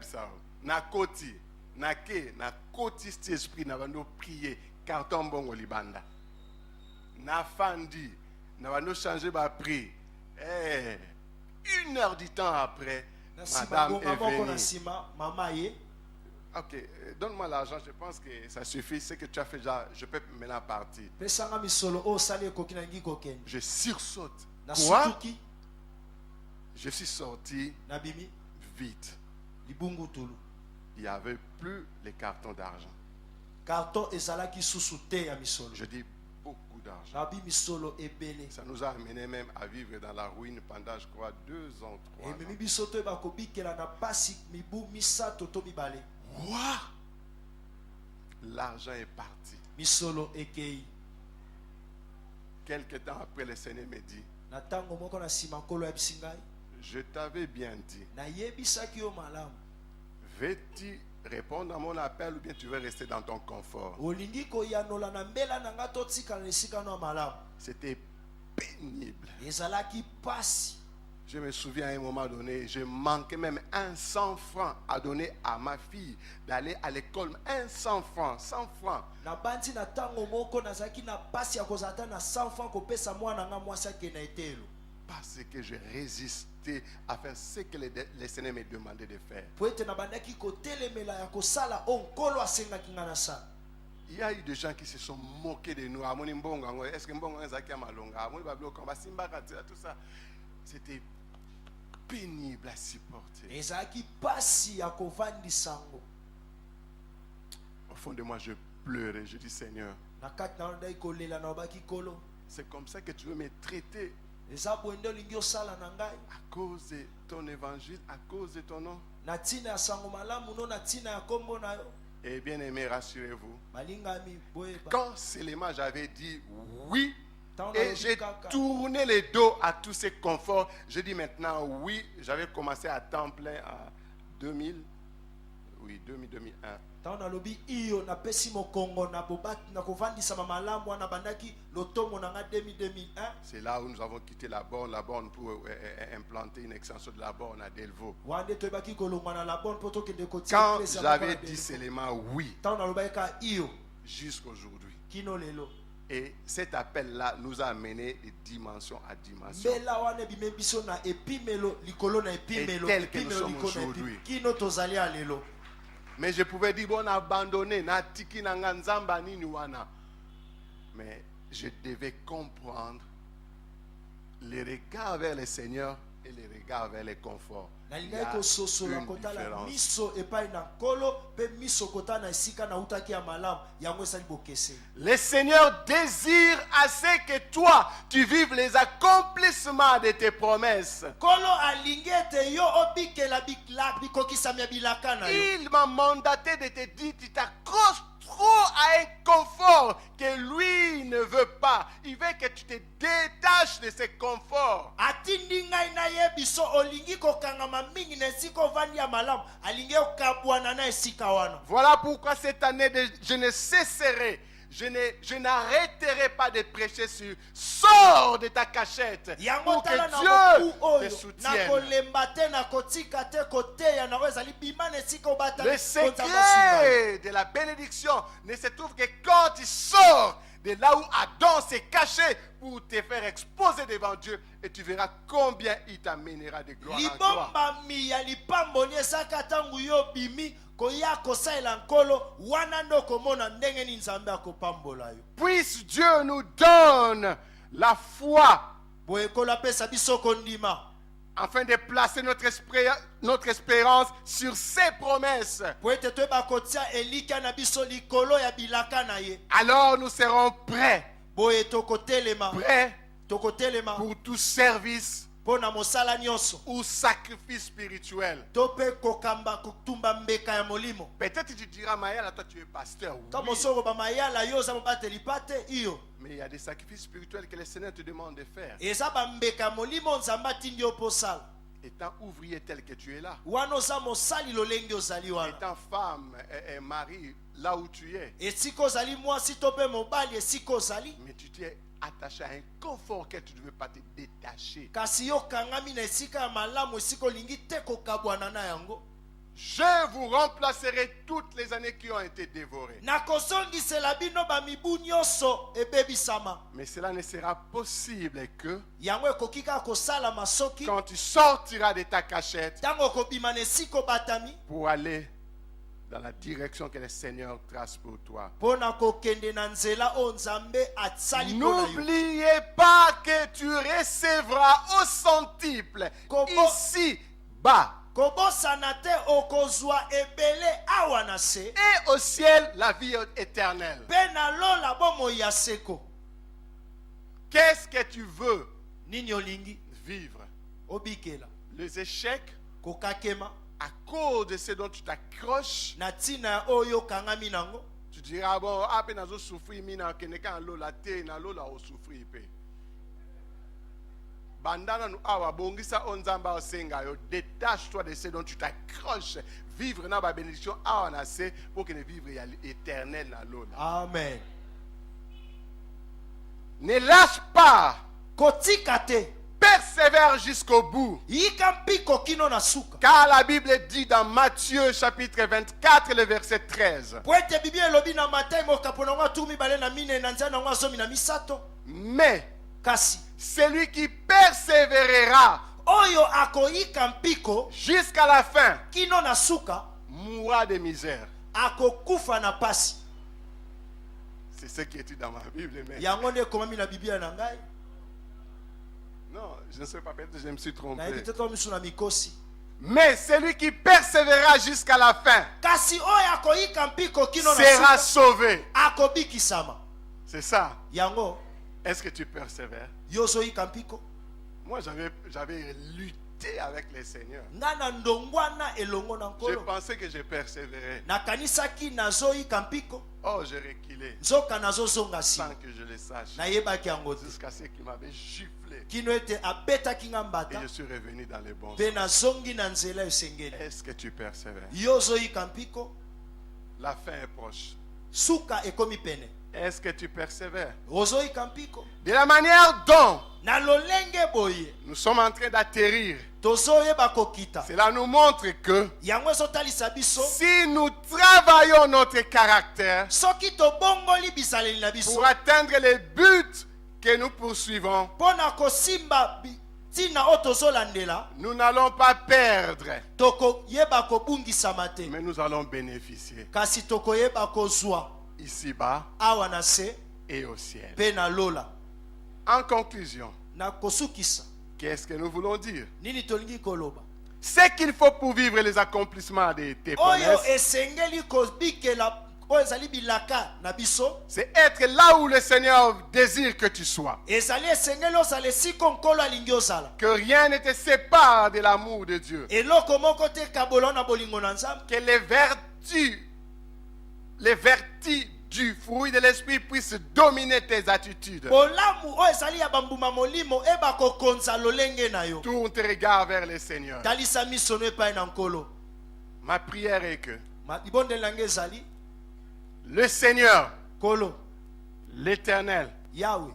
Speaker 1: na koti, na ke, na koti cet esprit na bando prier, carton mbongo libanda. Na fandi, na bando changer ba prix. 1 heure du temps après, madame est venue.
Speaker 2: mama ye
Speaker 1: Ok, donne-moi l'argent, je pense que ça suffit. Ce que tu as fait déjà, je peux maintenant partir.
Speaker 2: pesanga misolo oyo osali ekoki na lingi kokende
Speaker 1: Je sursaute.
Speaker 2: na
Speaker 1: Quoi?
Speaker 2: sutuki
Speaker 1: Je suis sorti
Speaker 2: na bimi
Speaker 1: vite.
Speaker 2: libungu tulu
Speaker 1: Il n'y avait plus les cartons d'argent.
Speaker 2: carton ezalaki susu te ya misolo
Speaker 1: Je dis beaucoup d'argent.
Speaker 2: na bi misolo ebele
Speaker 1: Ça nous a amené même à vivre dans la ruine pendant, je crois, 2 ans, 3 ans.
Speaker 2: ememi biso to bakobikela na pasi mibu misato to mibale
Speaker 1: Quoi? L'argent est parti.
Speaker 2: misolo ekei
Speaker 1: Quelque temps après, le Seigneur me dit,
Speaker 2: na ntango moko na nsima nkolo yabisi ngai
Speaker 1: je t'avais bien dit,
Speaker 2: nayebisaki yo malamu
Speaker 1: veux-tu répondre à mon appel ou bien tu veux rester dans ton confort?
Speaker 2: olingi koyanola na mbela na nga to tikala na esika no ya malamu
Speaker 1: C'était pénible.
Speaker 2: ezalaki pasi
Speaker 1: Je me souviens à un moment donné, je manquais même 100 francs à donner à ma fille d'aller à l'école. 100 francs, 100 francs.
Speaker 2: nabandi na ntango moko nazalaki na pasi ya kozala ata na 100 francs kopesa mwana nga mwasi akende na etelo
Speaker 1: Parce que je résistais à faire ce que le Seigneur me demandait de faire.
Speaker 2: po ete nabandaki kotelemela ya kosala oyo nkolo asengaki nga nasala
Speaker 1: Il y a eu des gens qui se sont moqués de nous. Amoni mbongo, est-ce que mbongo ezaki malonga? Amoni bablo kamba simbaka tout ça. C'était pénible à supporter.
Speaker 2: ezalaki pasi ya kovandisa ngo
Speaker 1: Au fond de moi, je pleurais. Je dis, Seigneur,
Speaker 2: na kati na ndai kolela na obaki kolo
Speaker 1: c'est comme ça que tu veux me traiter
Speaker 2: eza boye nde olingi osala na ngai
Speaker 1: à cause de ton évangile, à cause de ton nom.
Speaker 2: na ntina ya sango malamu no na ntina ya kombo na yo
Speaker 1: Et bien aimé, rassurez-vous.
Speaker 2: balingami boyeba
Speaker 1: Quand seulement j'avais dit oui,
Speaker 2: ntango
Speaker 1: et
Speaker 2: nalobi
Speaker 1: j'ai
Speaker 2: kaka
Speaker 1: tourné le dos à tous ces conforts, je dis maintenant oui, j'avais commencé à temps plein à 2000, oui, 2001.
Speaker 2: ntango nalobi iyo napesi mokongo na bobati na kovandisama malamu wana bandaki lotomo na nga 2001
Speaker 1: C'est là où nous avons quitté la borne pour implanter une extension de la borne à Delvaux.
Speaker 2: wande toyebaki kolongwa na labone mpo tokende
Speaker 1: Quand j'avais dit seulement oui,
Speaker 2: ntango nalobaki ka iyo
Speaker 1: jusqu'aujourd'hui.
Speaker 2: kino lelo
Speaker 1: Et cet appel-là nous a amené de dimension à dimension.
Speaker 2: mbela wana ebime biso na epimelo likolo na epimelo
Speaker 1: Et tel que nous
Speaker 2: epimelo
Speaker 1: sommes
Speaker 2: likolo na
Speaker 1: aujourd'hui.
Speaker 2: kino tozali ya lelo
Speaker 1: Mais je pouvais dire, bon, abandonné, na tiki na nzamba nini wana. Mais je devais comprendre les regards vers le Seigneur et les regards vers les conforts. Il y
Speaker 2: nalingaki
Speaker 1: a
Speaker 2: kososola
Speaker 1: une
Speaker 2: kotala
Speaker 1: différence.
Speaker 2: miso epai na nkolo mpe miso kotala na esika nautaki ya malamu yango esali bokeseni
Speaker 1: Le Seigneur désire assez que toi, tu vives les accomplissements de tes promesses.
Speaker 2: nkolo alingi ete yo obikela bikokisami ya bilaka na yo
Speaker 1: Il m'a mandaté de te dire, tu t'accroches trop à un confort que lui ne veut pas. Il veut que tu te détaches de ce confort.
Speaker 2: atindi ngai nayebi so olingi kokangama mingi na esika ovandi ya malamu alingi okabwana na esika wana.
Speaker 1: Voilà pourquoi cette année, je ne cesserai, je n'arrêterai pas de prêcher sur sors de ta cachette
Speaker 2: yango
Speaker 1: pour
Speaker 2: tala
Speaker 1: que
Speaker 2: na
Speaker 1: Dieu
Speaker 2: moku
Speaker 1: te
Speaker 2: oyo
Speaker 1: soutienne.
Speaker 2: nakolemba te nakotika te koteya na ezali bima na esika obata
Speaker 1: Le secret de la bénédiction ne se trouve que quand tu sors de là où Adam s'est caché pour te faire exposer devant Dieu, et tu verras combien il t'amènera de gloire en gloire.
Speaker 2: libombami ya lipamboli ezaka ntango yo bimi koya kosalela nkolo wana nde okomona ndenge nini nzambe akopambola yo.
Speaker 1: Puisse Dieu nous donne la foi
Speaker 2: boye ekolo apesa biso kondima
Speaker 1: afin de placer notre espérance sur ses promesses.
Speaker 2: po ete toyeba kotia elikya na biso likolo ya bilaka na ye.
Speaker 1: Alors nous serons prêts
Speaker 2: boye tokotelema
Speaker 1: pour tout service
Speaker 2: mpo na mosala nyonso
Speaker 1: ou sacrifice spirituel.
Speaker 2: to mpe kotumba mbeka ya molimo.
Speaker 1: Peut-être tu diras, Mayala, toi tu es pasteur.
Speaker 2: Ka
Speaker 1: Oui.
Speaker 2: mosoko bamayala yo oza mobateli pate iyo
Speaker 1: Mais il y a des sacrifices spirituels que le Seigneur te demande de faire.
Speaker 2: eza bambeka ya molimo nzambe atindi yo posala
Speaker 1: Étant ouvrier tel que tu es là,
Speaker 2: wana oza mosali lolenge ozali wana
Speaker 1: étant femme et mari là où tu es,
Speaker 2: esika ozali mwasi to mpe mobali esika ozali
Speaker 1: mais tu t'es attaché à un confort que tu ne veux pas te détacher.
Speaker 2: kasi yo okangami na esika ya malamu esika olingi te kokabwana na yango.
Speaker 1: Je vous remplacerai toutes les années qui ont été dévorées.
Speaker 2: nakosongisela bino bamibu nyonso ebebisama.
Speaker 1: Mais cela ne sera possible que
Speaker 2: yango ekoki kaka kosalama soki
Speaker 1: quand tu sortiras de ta cachette
Speaker 2: ntango okobima na esika obatami
Speaker 1: pour aller dans la direction que le Seigneur trace pour toi.
Speaker 2: mpo na kokende na nzela oyo nzambe asali mpo na yo.
Speaker 1: N'oubliez pas que tu recevras au centuple
Speaker 2: Comment?
Speaker 1: ici bas
Speaker 2: kobosana te okozwa ebele awa na se
Speaker 1: et au ciel la vie éternelle.
Speaker 2: mpe na lola bomoi ya seko.
Speaker 1: Qu'est-ce que tu veux
Speaker 2: nini olingi
Speaker 1: vivre?
Speaker 2: obikela
Speaker 1: Les échecs
Speaker 2: kokakema
Speaker 1: à cause de ce dont tu t'accroches.
Speaker 2: na ntina ya oyo okangami nango.
Speaker 1: Tu diras, bon, après nazo souffrir, mina keneka en lola te, na lola o souffrir pe. Bandana nu awa bongisa onzamba osenga yo, détache-toi de ce dont tu t'accroches. Vivre na ba bénédiction awa na se pour que ne vivre ya éternel na lola.
Speaker 2: Amen.
Speaker 1: Ne lâche pas,
Speaker 2: kotika te
Speaker 1: persévère jusqu'au bout.
Speaker 2: yika mpiko kino na suka
Speaker 1: Car la Bible dit dans Matthieu chapitre 24, le verset 13.
Speaker 2: po ete biblia elobi na Matayi mokapo nango atumi mibale na mine na nzela nango azomi na misato.
Speaker 1: Mais
Speaker 2: kasi
Speaker 1: celui qui persévérera
Speaker 2: oyo akoyika mpiko
Speaker 1: jusqu'à la fin
Speaker 2: kino na suka
Speaker 1: mourra de misère.
Speaker 2: akokufa na pasi.
Speaker 1: C'est ce qui est dit dans ma Bible. Mais
Speaker 2: yango nde ekomami na biblia na ngai.
Speaker 1: non, je ne sais pas, peut-être que je me suis trompé.
Speaker 2: nayebi te to misu na mikosi.
Speaker 1: Mais celui qui persévérera jusqu'à la fin
Speaker 2: kasi oyo akoyika mpiko kino na
Speaker 1: sera
Speaker 2: suka
Speaker 1: sauvé.
Speaker 2: akobikisama.
Speaker 1: C'est ça.
Speaker 2: yango
Speaker 1: Est-ce que tu persévères?
Speaker 2: yo ozoyika mpiko.
Speaker 1: Moi, j'avais lutté avec le Seigneur.
Speaker 2: nga na ndongwana elongo na
Speaker 1: Je
Speaker 2: nkolo
Speaker 1: pensais que je persévérais.
Speaker 2: nakanisaki nazoyika mpiko
Speaker 1: Oh, j'ai reculé
Speaker 2: nzoka nazozonga
Speaker 1: sans
Speaker 2: nsima.
Speaker 1: que je le sache.
Speaker 2: nayebaki yango te
Speaker 1: Jusqu'à ce qu'il m'avait giflé.
Speaker 2: kino ete abetaki nga
Speaker 1: Et
Speaker 2: mbata
Speaker 1: je suis revenu dans les bons
Speaker 2: mpe
Speaker 1: sens.
Speaker 2: nazongi na nzela esengeli.
Speaker 1: Est-ce que tu persévères?
Speaker 2: yo ozoyika mpiko
Speaker 1: La fin est proche.
Speaker 2: suka ekomi pene.
Speaker 1: Est-ce que tu persévères?
Speaker 2: ozoyika mpiko
Speaker 1: De la manière dont
Speaker 2: na lolenge boye
Speaker 1: nous sommes en train d'atterrir,
Speaker 2: tozoyeba kokita.
Speaker 1: cela nous montre que
Speaker 2: yango ezotalisa biso
Speaker 1: si nous travaillons notre caractère
Speaker 2: soki tobongoli bisaleli na biso
Speaker 1: pour atteindre les buts que nous poursuivons,
Speaker 2: mpo na kosimba ntina oyo tozolandela
Speaker 1: nous n'allons pas perdre,
Speaker 2: tokoyeba kobungisama te
Speaker 1: mais nous allons bénéficier
Speaker 2: kasi tokoyeba kozwa
Speaker 1: ici-bas
Speaker 2: awa na se
Speaker 1: et au ciel.
Speaker 2: mpe na lola.
Speaker 1: En conclusion,
Speaker 2: na kosukisa
Speaker 1: qu'est-ce que nous voulons dire?
Speaker 2: nini tolingi koloba
Speaker 1: Ce qu'il faut pour vivre les accomplissements de tes
Speaker 2: oyo
Speaker 1: promesses,
Speaker 2: esengeli kobikela oyo ezali bilaka na biso
Speaker 1: c'est être là où le Seigneur désire que tu sois.
Speaker 2: ezali esengeli ozala esika nkolo alingi ozala.
Speaker 1: Que rien ne te sépare de l'amour de Dieu.
Speaker 2: eloko moko te kabola na bolingo na nzambe.
Speaker 1: Que les vertus, les vertus du fruit de l'esprit puissent dominer tes attitudes.
Speaker 2: bolamu oyo ezali ya bambuma molimo ebakokonza lolenge na yo.
Speaker 1: Tourne tes regards vers le Seigneur.
Speaker 2: Talisa miso no epai na nkolo.
Speaker 1: Ma prière est que
Speaker 2: libondeli na ngai ezali
Speaker 1: le Seigneur,
Speaker 2: nkolo
Speaker 1: l'Éternel,
Speaker 2: Yahweh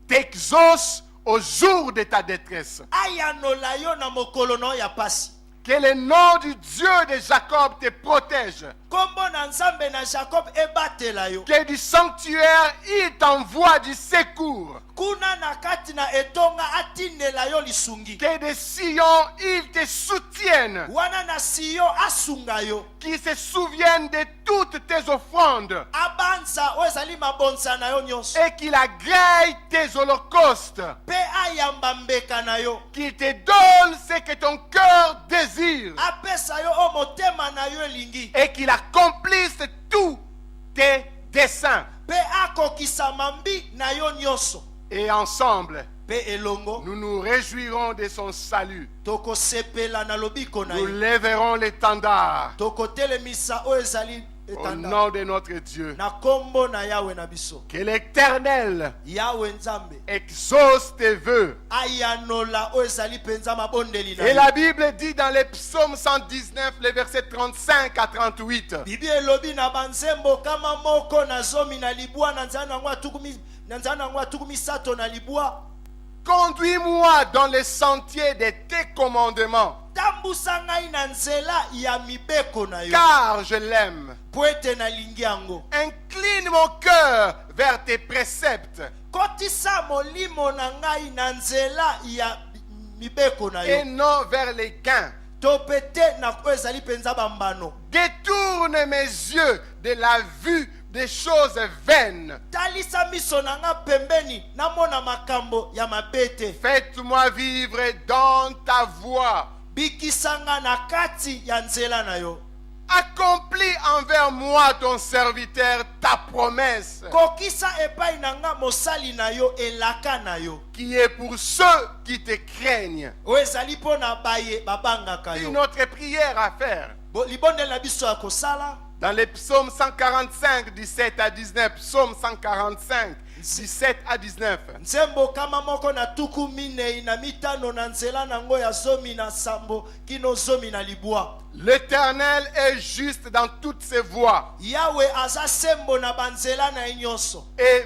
Speaker 1: t'exauce au jour de ta détresse.
Speaker 2: ayanola yo na mokolo na oyo ya pasi.
Speaker 1: Que le nom du Dieu de Jacob te protège.
Speaker 2: Kombo na nzambe na Jacob ebatela yo.
Speaker 1: Que du sanctuaire, il t'envoie du secours.
Speaker 2: Kuna na kati na etonga atindela yo lisungi.
Speaker 1: Que de Sion, il te soutienne.
Speaker 2: Wana na siyo asunga yo.
Speaker 1: Qui se souvienne de toutes tes offrandes.
Speaker 2: Abanza oyo ezali mabonza na yo nyonso.
Speaker 1: Et qu'il agrée tes holocaustes.
Speaker 2: Pe ayamba mbeka na yo.
Speaker 1: Qu'il te donne ce que ton cœur désire.
Speaker 2: Apesa yo o motema na yo elingi.
Speaker 1: Et qu'il accomplisse tous tes desseins.
Speaker 2: Pe akokisa mambi na yo nyonso.
Speaker 1: Et ensemble,
Speaker 2: Pe elongo
Speaker 1: nous nous réjouirons de son salut.
Speaker 2: toko sepela na lobiko na
Speaker 1: Nous
Speaker 2: yo.
Speaker 1: lèverons l'étendard
Speaker 2: Toko telemisa oyo ezali
Speaker 1: au
Speaker 2: etanda.
Speaker 1: nom de notre Dieu.
Speaker 2: Na kombo na Yahweh na biso.
Speaker 1: Que l'Éternel
Speaker 2: Yahweh nzambe
Speaker 1: exauce tes vœux.
Speaker 2: ayanola oyo ezali penza mabondeli na
Speaker 1: Et
Speaker 2: yo.
Speaker 1: la Bible dit dans les psaumes 119, les versets 35 à 38.
Speaker 2: Bibi elobi na banzembo kama moko na zomi na libwa na nzana ngwa tukumi sato na libwa.
Speaker 1: Conduis-moi dans les sentiers de tes commandements,
Speaker 2: Tambusa ngai na nzela ya mibeko na yo.
Speaker 1: car je l'aime.
Speaker 2: Po ete nalingi yango.
Speaker 1: Incline mon cœur vers tes préceptes
Speaker 2: Kotisa molimo na ngai na nzela ya mibeko na
Speaker 1: et
Speaker 2: yo.
Speaker 1: non vers les gains.
Speaker 2: To pete na oyo ezali penza bambano.
Speaker 1: Détourne mes yeux de la vue des choses vaines.
Speaker 2: Talisa miso na nga pembeni namona makambo ya mabete.
Speaker 1: Faites-moi vivre dans ta voie.
Speaker 2: Bikisanga na kati ya nzela na yo.
Speaker 1: Accomplis envers moi, ton serviteur, ta promesse,
Speaker 2: Kokisa epai na nga mosali na yo elaka na yo.
Speaker 1: qui est pour ceux qui te craignent.
Speaker 2: Oyo ezali mpo na baye babangaka yo.
Speaker 1: Une autre prière à faire.
Speaker 2: Libondeli na biso ya kosala.
Speaker 1: Dans les psaumes 145, 17 à 19, psaume 145, 17 à 19.
Speaker 2: Nzembo kama moko na tuku minei na mitano na nzela nango ya zomi na sambo kino zomi na libwa.
Speaker 1: L'Éternel est juste dans toutes ses voies
Speaker 2: Yahweh aza sembo na banzela na ye nyonso.
Speaker 1: et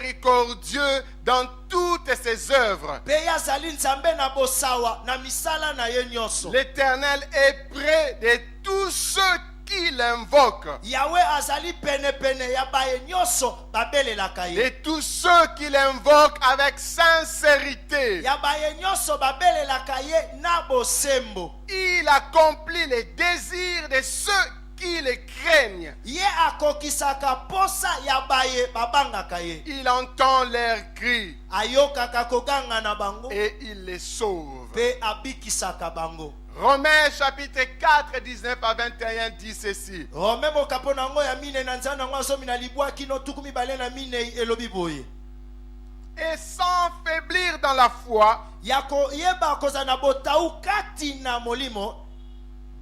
Speaker 1: miséricordieux dans toutes ses œuvres.
Speaker 2: Pe ye azali nzambe na bosawa na misala na ye nyonso.
Speaker 1: L'Éternel est près de tous ceux qui l'invoquent,
Speaker 2: Yahweh azali pene pene ya baye nyonso babelelaka ye.
Speaker 1: de tous ceux qui l'invoquent avec sincérité.
Speaker 2: Ya baye nyonso babelelaka ye na bosembo.
Speaker 1: Il accomplit les désirs de ceux qui le craignent.
Speaker 2: Ye akokisaka posa ya baye babangaka ye.
Speaker 1: Il entend leurs cris
Speaker 2: Ayokaka koganga na bango
Speaker 1: et il les sauve.
Speaker 2: pe abikisaka bango.
Speaker 1: Romains chapitre 4, 19 à 21 dit ceci.
Speaker 2: Rome mokapo nango ya mine na nzana nango azomi na libwa kino tuku mibale na mine elobi boye.
Speaker 1: Et sans faiblir dans la foi,
Speaker 2: Yako yeba koza na botau kati na molimo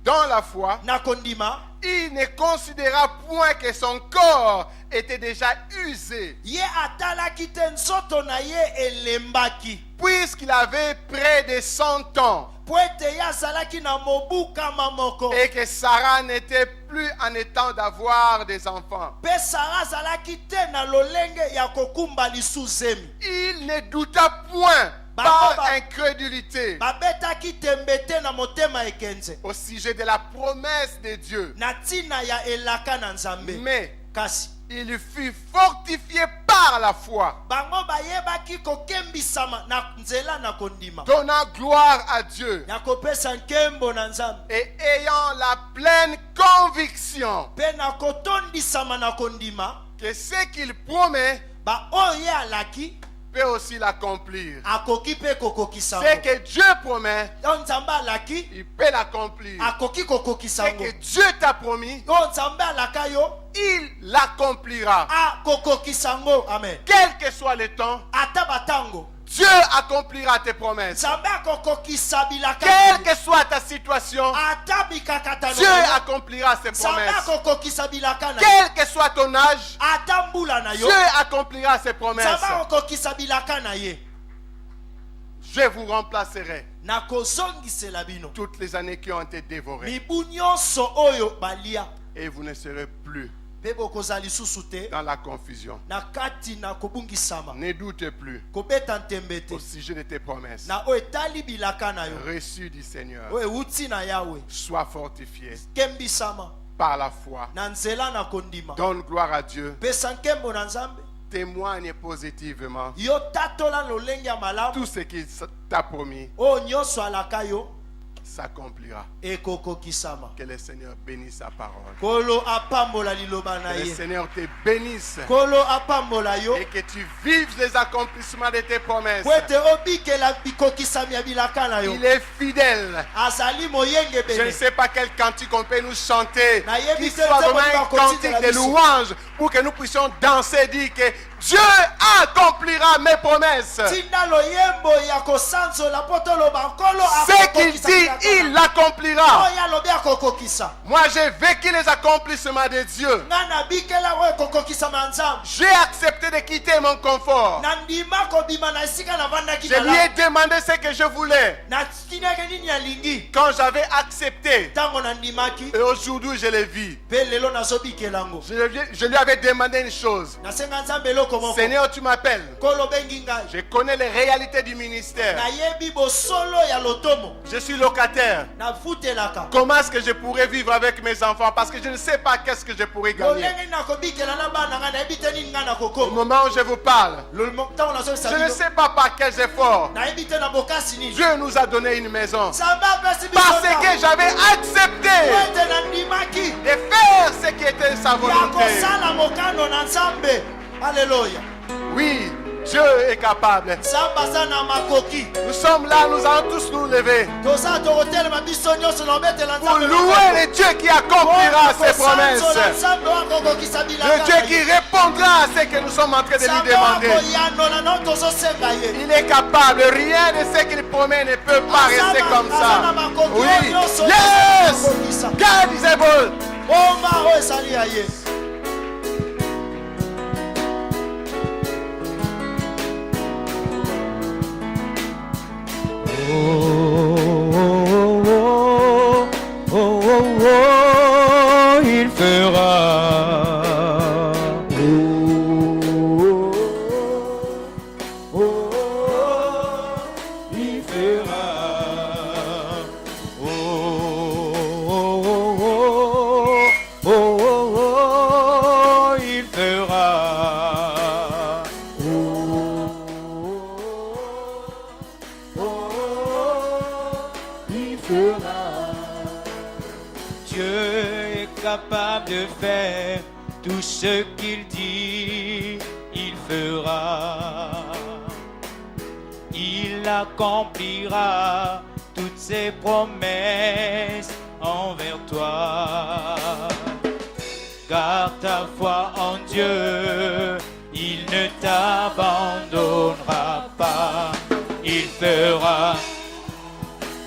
Speaker 1: dans la foi,
Speaker 2: na kondima.
Speaker 1: il ne considéra point que son corps était déjà usé,
Speaker 2: Ye atalaki te nzoto na ye elembaki.
Speaker 1: puisqu'il avait près de 100 ans,
Speaker 2: Po ete ye azalaki na mobu kama moko.
Speaker 1: et que Sarah n'était plus en état d'avoir des enfants.
Speaker 2: Pe Sara azalaki te na lolenge ya kokumba lisu zemi.
Speaker 1: Il ne douta point par incrédulité
Speaker 2: Babetaki tembe te na motema ekenze.
Speaker 1: au sujet de la promesse de Dieu,
Speaker 2: Na tina ya elaka na nzambe.
Speaker 1: mais
Speaker 2: Kasi
Speaker 1: il fut fortifié par la foi,
Speaker 2: bango bayebaki kokembisama na nzela na kondima.
Speaker 1: donnant gloire à Dieu
Speaker 2: Ya kopesa nkembo na nzambe.
Speaker 1: et ayant la pleine conviction
Speaker 2: Pe na kotondisama na kondima.
Speaker 1: que ce qu'il promet
Speaker 2: Ba oyo ye alaki
Speaker 1: peut aussi l'accomplir.
Speaker 2: akoki pe kokokisa
Speaker 1: Ce
Speaker 2: yango.
Speaker 1: que Dieu promet,
Speaker 2: Oyo nzambe alaki
Speaker 1: il peut l'accomplir.
Speaker 2: akoki kokokisa
Speaker 1: Ce
Speaker 2: yango.
Speaker 1: que Dieu t'a promis,
Speaker 2: Oyo nzambe alaka yo
Speaker 1: il l'accomplira.
Speaker 2: akokokisa yango. Amen.
Speaker 1: Quel que soit le temps,
Speaker 2: Ata batango
Speaker 1: Dieu accomplira tes promesses.
Speaker 2: nzambe akokokisa bilaka
Speaker 1: Quelle que soit ta situation,
Speaker 2: ata bikakatano
Speaker 1: Dieu
Speaker 2: na yo,
Speaker 1: accomplira ses
Speaker 2: nzambe
Speaker 1: promesses.
Speaker 2: akokokisa bilaka na yo,
Speaker 1: Quel que soit ton âge,
Speaker 2: ata mbula na yo,
Speaker 1: Dieu accomplira ses promesses.
Speaker 2: nzambe akokokisa bilaka na ye.
Speaker 1: Je vous remplacerai
Speaker 2: Nakozongisela bino
Speaker 1: toutes les années qui ont été dévorées.
Speaker 2: mibu nyonso oyo balia,
Speaker 1: Et vous ne serez plus
Speaker 2: mpe bokozala lisusu te
Speaker 1: dans la confusion.
Speaker 2: na kati na kobungisama,
Speaker 1: Ne doutez plus
Speaker 2: kobeta ntembe te
Speaker 1: au sujet de tes promesses.
Speaker 2: na oyo etali bilaka na yo,
Speaker 1: Reçu du Seigneur.
Speaker 2: oyo euti na yawe.
Speaker 1: Sois fortifié
Speaker 2: Kembisama
Speaker 1: par la foi.
Speaker 2: na nzela na kondima,
Speaker 1: Donne gloire à Dieu.
Speaker 2: pesa nkembo na nzambe,
Speaker 1: Témoigne positivement
Speaker 2: yo tatola lolenge ya malamu,
Speaker 1: tout ce qu'il t'a promis
Speaker 2: oyo nyonso alaka yo
Speaker 1: s'accomplira.
Speaker 2: ekokokisama.
Speaker 1: Que le Seigneur bénisse sa parole.
Speaker 2: Kolo apambola liloba na
Speaker 1: Que le
Speaker 2: ye,
Speaker 1: Seigneur te bénisse
Speaker 2: kolo apambola yo,
Speaker 1: et que tu vives les accomplissements de tes promesses.
Speaker 2: po ete obikela bikokisami ya bilaka na yo.
Speaker 1: Il est fidèle.
Speaker 2: Azali moyenge
Speaker 1: Je ne
Speaker 2: bene,
Speaker 1: sais pas quel cantique on peut nous chanter,
Speaker 2: Nayebi
Speaker 1: qui
Speaker 2: te
Speaker 1: soit
Speaker 2: nzambe
Speaker 1: vraiment un
Speaker 2: bakotisi
Speaker 1: cantique
Speaker 2: la
Speaker 1: de
Speaker 2: biso.
Speaker 1: louange pour que nous puissions danser et dire que Dieu accomplira mes promesses.
Speaker 2: tinda loyembo ya kosanzola po toloba nkolo
Speaker 1: Ce qu'il dit, il l'accomplira.
Speaker 2: oyo alobi akokokisa.
Speaker 1: Moi, j'ai vécu les accomplissements de Dieu.
Speaker 2: Nga nabikela oyo ekokokisama ya nzambe,
Speaker 1: J'ai accepté de quitter mon confort.
Speaker 2: na ndima kobima na esika navandaki
Speaker 1: Je lui ai
Speaker 2: malamu,
Speaker 1: demandé ce que je voulais.
Speaker 2: natiniaki nini alingi
Speaker 1: Quand j'avais accepté,
Speaker 2: ntango nandimaki,
Speaker 1: et aujourd'hui je le vis,
Speaker 2: mpe lelo nazobikela yango.
Speaker 1: je lui avais demandé une chose.
Speaker 2: Nasenga nzambe eloko moko,
Speaker 1: Seigneur, tu m'appelles.
Speaker 2: nkolo bengi ngai,
Speaker 1: Je connais les réalités du ministère.
Speaker 2: nayebi bosolo ya lotomo,
Speaker 1: Je suis locataire.
Speaker 2: nafutelaka.
Speaker 1: Comment est-ce que je pourrais vivre avec mes enfants? Parce que je ne sais pas qu'est-ce que je pourrais gagner.
Speaker 2: lolenge nakobikela na bana ngai nayebi te nini ngai
Speaker 1: Au
Speaker 2: nakokoma.
Speaker 1: moment où je vous parle,
Speaker 2: ntango nazobisa
Speaker 1: je ne
Speaker 2: bino,
Speaker 1: sais pas par quels efforts
Speaker 2: nayebi te na bokasi nini
Speaker 1: Dieu nous a donné une maison.
Speaker 2: nzambe apesi biso
Speaker 1: Parce
Speaker 2: ndako.
Speaker 1: que j'avais accepté
Speaker 2: Po ete nandimaki
Speaker 1: de faire ce qui était sa
Speaker 2: ya
Speaker 1: volonté.
Speaker 2: kosala mokano na nzambe. Alleluya.
Speaker 1: Oui, Dieu est capable.
Speaker 2: nzambe aza na makoki.
Speaker 1: Nous sommes là, nous allons tous nous lever
Speaker 2: toza tokotelema biso nyonso na obetela
Speaker 1: pour
Speaker 2: nzambe
Speaker 1: louer le Dieu qui accomplira ses promesses.
Speaker 2: nzambe akokokisa
Speaker 1: Le
Speaker 2: bilaka
Speaker 1: Dieu
Speaker 2: na
Speaker 1: qui
Speaker 2: ye.
Speaker 1: répondra à ce que nous sommes en train de lui
Speaker 2: nzambe
Speaker 1: demander.
Speaker 2: akoyanola na oyo tozosenga ye.
Speaker 1: Il est capable, rien de ce qu'il promet ne peut pas rester comme
Speaker 2: aza
Speaker 1: ça.
Speaker 2: na makoki
Speaker 1: Oui,
Speaker 2: oyo nyonso
Speaker 1: yes,
Speaker 2: akokisa.
Speaker 1: God is able.
Speaker 2: bomba oyo ezali ya ye.
Speaker 3: Il fera. Il fera. Il fera. Il fera. Dieu est capable de faire tout ce qu'il dit, il fera. Il accomplira toutes ses promesses envers toi. Garde ta foi en Dieu, il ne t'abandonnera pas. Il fera.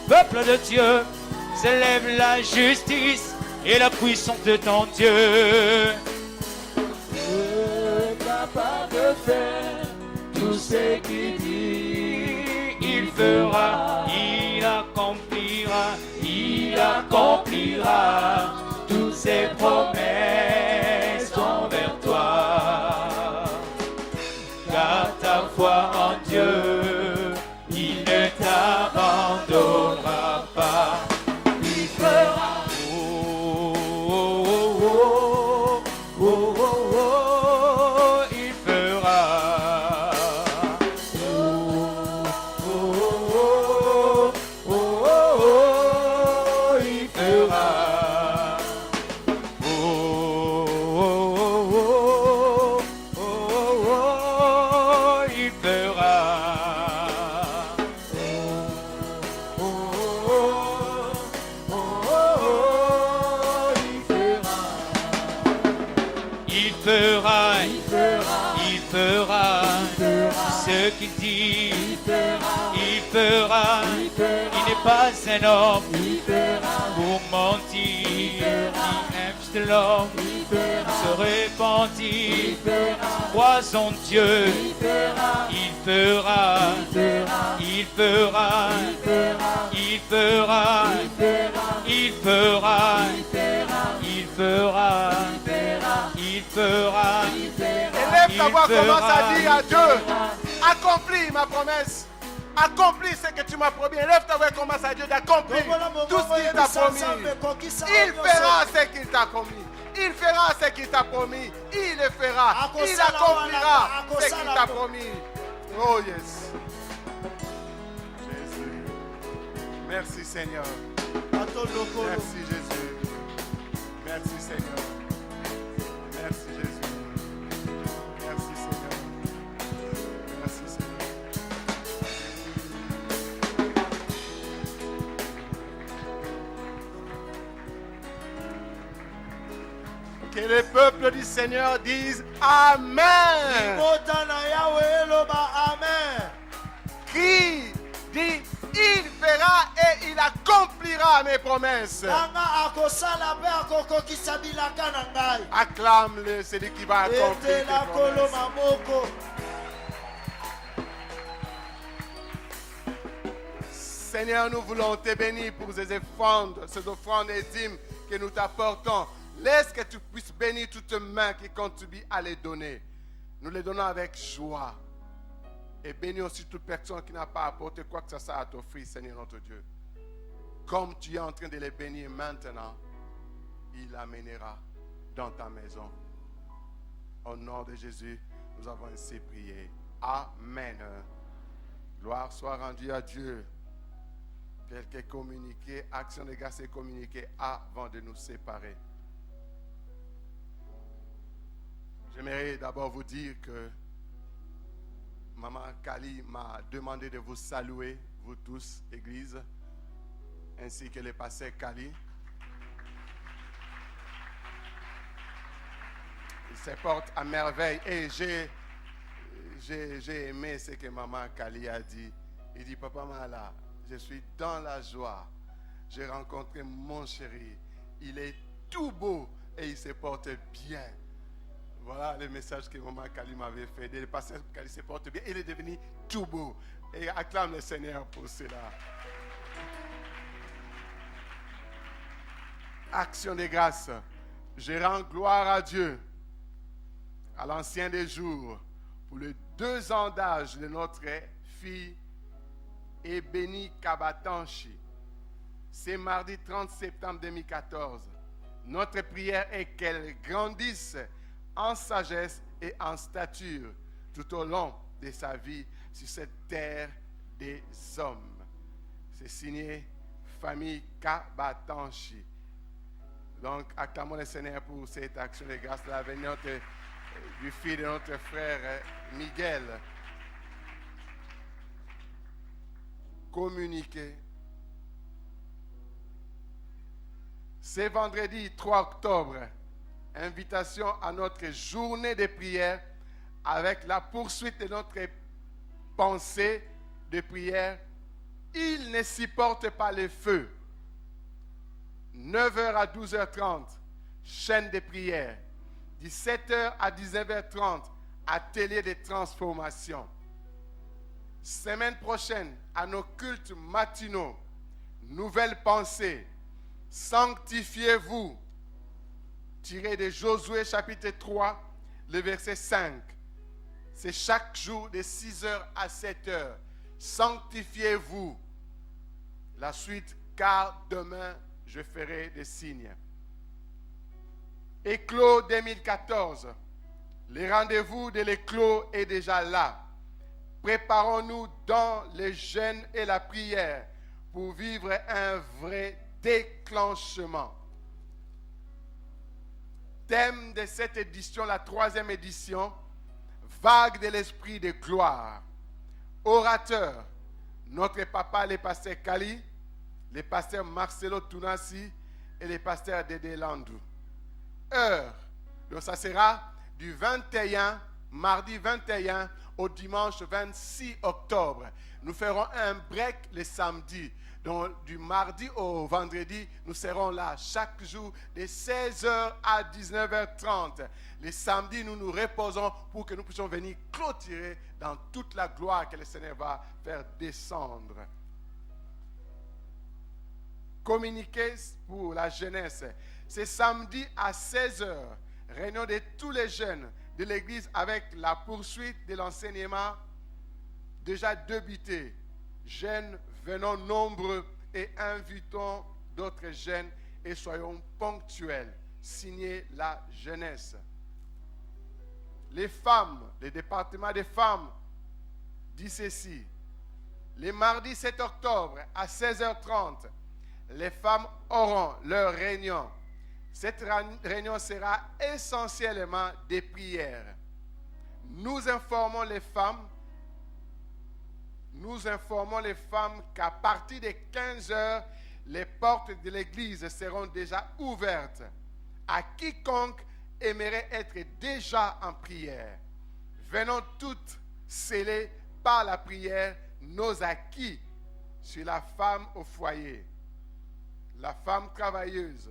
Speaker 3: Peuple de Dieu, s'élève la justice et la puissance de ton Dieu. Dieu est capable de faire tout ce qu'il dit, il fera, il accomplira toutes ses promesses envers toi. Garde ta foi en Dieu, il ne t'abandonnera pas. Il fera. Il fera. Il fera. Il fera. Il fera ce qu'il dit, fera. Il n'est pas un homme pour mentir. Il aime l'homme se repentir. Crois en Dieu. Il fera. Il fera. Il fera. Il fera. Il fera. Il fera.
Speaker 1: Élève ta voix, commence à dire à Dieu, accomplis ma promesse. Accomplis ce que tu m'as promis. Élève ta voix, commence à Dieu d'accomplir tout ce qu'il t'a promis. Il fera ce qu'il t'a promis. Il fera ce qu'il t'a promis. Il le fera. Il accomplira ce qu'il t'a promis. Oh yes. Jésus. Merci Seigneur. Merci Jésus. Merci Seigneur. Merci Jésus. Merci Seigneur. Merci Seigneur. Que le peuple du Seigneur dise Amen. Qui dit il fera et il accomplira mes promesses. Acclame-le, c'est lui qui va accomplir tes promesses. Seigneur, nous voulons te bénir pour ces offrandes et dîmes que nous t'apportons. Laisse que tu puisses bénir toute main qui contribue à les donner. Nous les donnons avec joie. Et bénis aussi toute personne qui n'a pas apporté quoi que ce soit à t'offrir, Seigneur notre Dieu. Comme tu es en train de les bénir maintenant, il l'amènera dans ta maison. Au nom de Jésus, nous avons ainsi prié. Amen. Gloire soit rendue à Dieu. Quelqu'un communiqué, action de grâce est communiquée avant de nous séparer. J'aimerais d'abord vous dire que Maman Kali m'a demandé de vous saluer, vous tous, Église, ainsi que le pasteur Kali. Il se porte à merveille et j'ai aimé ce que Maman Kali a dit. Il dit, Papa Mala, je suis dans la joie. J'ai rencontré mon chéri. Il est tout beau et il se porte bien. Voilà le message que Maman Kali m'avait fait. Le pasteur Kali se porte bien. Il est devenu tout beau. Et acclame le Seigneur pour cela. Action de grâce. Je rends gloire à Dieu, à l'ancien des jours, pour les 2 ans d'âge de notre fille Ebeni Kabatanchi. C'est mardi 30 septembre 2014. Notre prière est qu'elle grandisse en sagesse et en stature tout au long de sa vie sur cette terre des hommes. C'est signé famille Kabatanchi. Donc, acclamons le Seigneur pour cette action de grâce de la venue du fils de notre frère Miguel. Communiqué. C'est vendredi 3 octobre. Invitation à notre journée de prière avec la poursuite de notre pensée de prière. Il ne supporte pas le feu. 9h à 12h30, chaîne de prière. 17h à 19h30, atelier de transformation. Semaine prochaine, à nos cultes matinaux, nouvelle pensée. Sanctifiez-vous. Tiré de Josué chapitre 3, le verset 5. C'est chaque jour de 6h à 7h. Sanctifiez-vous. La suite, car demain, je ferai des signes. Éclos 2014. Le rendez-vous de l'éclos est déjà là. Préparons-nous dans le jeûne et la prière pour vivre un vrai déclenchement. Thème de cette édition, la 3e édition, vague de l'esprit de gloire. Orateur, notre papa, le pasteur Kali, le pasteur Marcelo Tunasi et le pasteur Dédé Landou. Heure, donc ça sera du 21 mardi 21 au dimanche 26 octobre. Nous ferons un break le samedi. Donc, du mardi au vendredi, nous serons là chaque jour de 16h à 19h30. Les samedis, nous nous reposons pour que nous puissions venir clôturer dans toute la gloire que le Seigneur va faire descendre. Communiquer pour la jeunesse. C'est samedi à 16h, réunion de tous les jeunes de l'église avec la poursuite de l'enseignement déjà débuté. Jeunes, venons nombreux et invitons d'autres jeunes et soyons ponctuels. Signez la jeunesse. Les femmes, le département des femmes dit ceci. Le mardi 7 octobre à 16h30, les femmes auront leur réunion. Cette réunion sera essentiellement des prières. Nous informons les femmes qu'à partir de 15 heures, les portes de l'église seront déjà ouvertes à quiconque aimerait être déjà en prière. Venons toutes sceller par la prière nos acquis sur la femme au foyer, la femme travailleuse,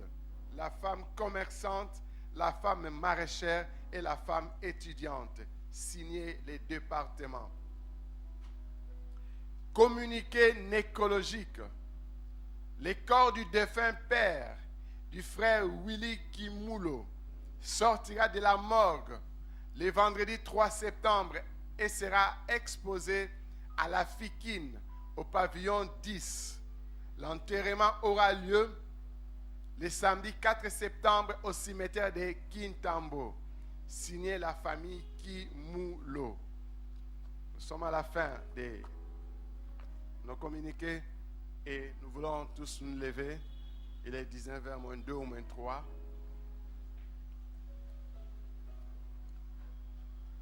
Speaker 1: la femme commerçante, la femme maraîchère et la femme étudiante. Signez les départements. Communiqué nécrologique. Le corps du défunt père du frère Willy Kimoulo sortira de la morgue le vendredi 3 septembre et sera exposé à la Fikine au pavillon 10. L'enterrement aura lieu le samedi 4 septembre au cimetière de Kintambo. Signé la famille Kimoulo. Nous sommes à la fin de nos communiqués et nous voulons tous nous lever. Il est 19h moins 2 ou moins 3.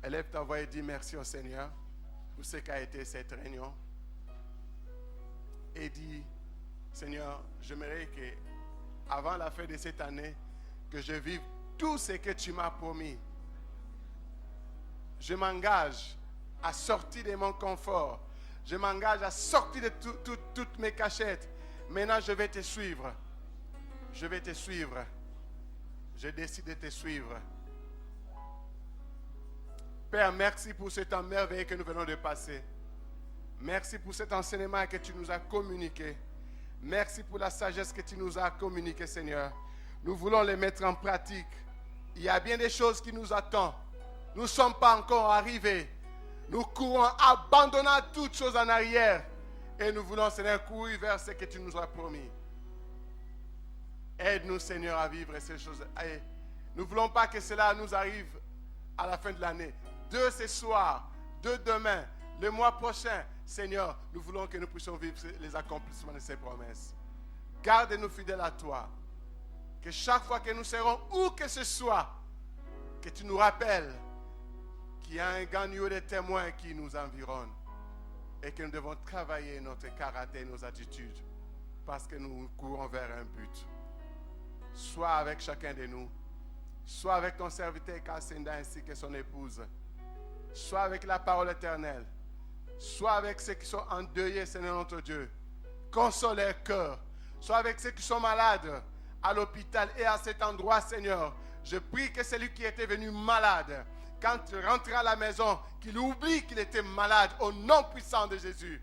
Speaker 1: Élève ta voix et dis merci au Seigneur pour ce qu'a été cette réunion. Et dis, Seigneur, j'aimerais que avant la fin de cette année, que je vive tout ce que tu m'as promis. Je m'engage à sortir de mon confort. Je m'engage à sortir de toutes mes cachettes. Maintenant, je vais te suivre. Je vais te suivre. Je décide de te suivre. Père, merci pour ce temps merveilleux que nous venons de passer. Merci pour cet enseignement que tu nous as communiqué. Merci pour la sagesse que tu nous as communiquée, Seigneur. Nous voulons les mettre en pratique. Il y a bien des choses qui nous attendent. Nous ne sommes pas encore arrivés. Nous courons, abandonnant toutes choses en arrière. Et nous voulons, Seigneur, courir vers ce que tu nous as promis. Aide-nous, Seigneur, à vivre ces choses. Et nous ne voulons pas que cela nous arrive à la fin de l'année. De ce soir, de demain, le mois prochain, Seigneur, nous voulons que nous puissions vivre les accomplissements de ces promesses. Garde-nous fidèles à toi. Que chaque fois que nous serons où que ce soit, que tu nous rappelles qu'il y a un grand niveau de témoins qui nous environne et que nous devons travailler notre caractère et nos attitudes parce que nous courons vers un but. Sois avec chacun de nous. Sois avec ton serviteur Kassenda ainsi que son épouse. Sois avec la parole éternelle. Sois avec ceux qui sont endeuillés, Seigneur notre Dieu. Console leur cœur. Sois avec ceux qui sont malades à l'hôpital et à cet endroit, Seigneur. Je prie que celui qui était venu malade, quand il rentrera à la maison, qu'il oublie qu'il était malade au nom puissant de Jésus.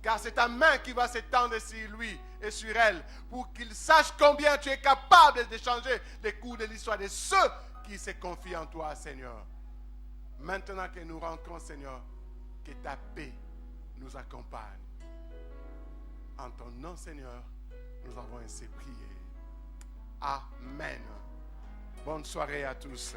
Speaker 1: Car c'est ta main qui va s'étendre sur lui et sur elle pour qu'il sache combien tu es capable de changer les cours de l'histoire de ceux qui se confient en toi, Seigneur. Maintenant que nous rentrons, Seigneur, que ta paix nous accompagne. En ton nom, Seigneur, nous avons ainsi prié. Amen. Bonne soirée à tous.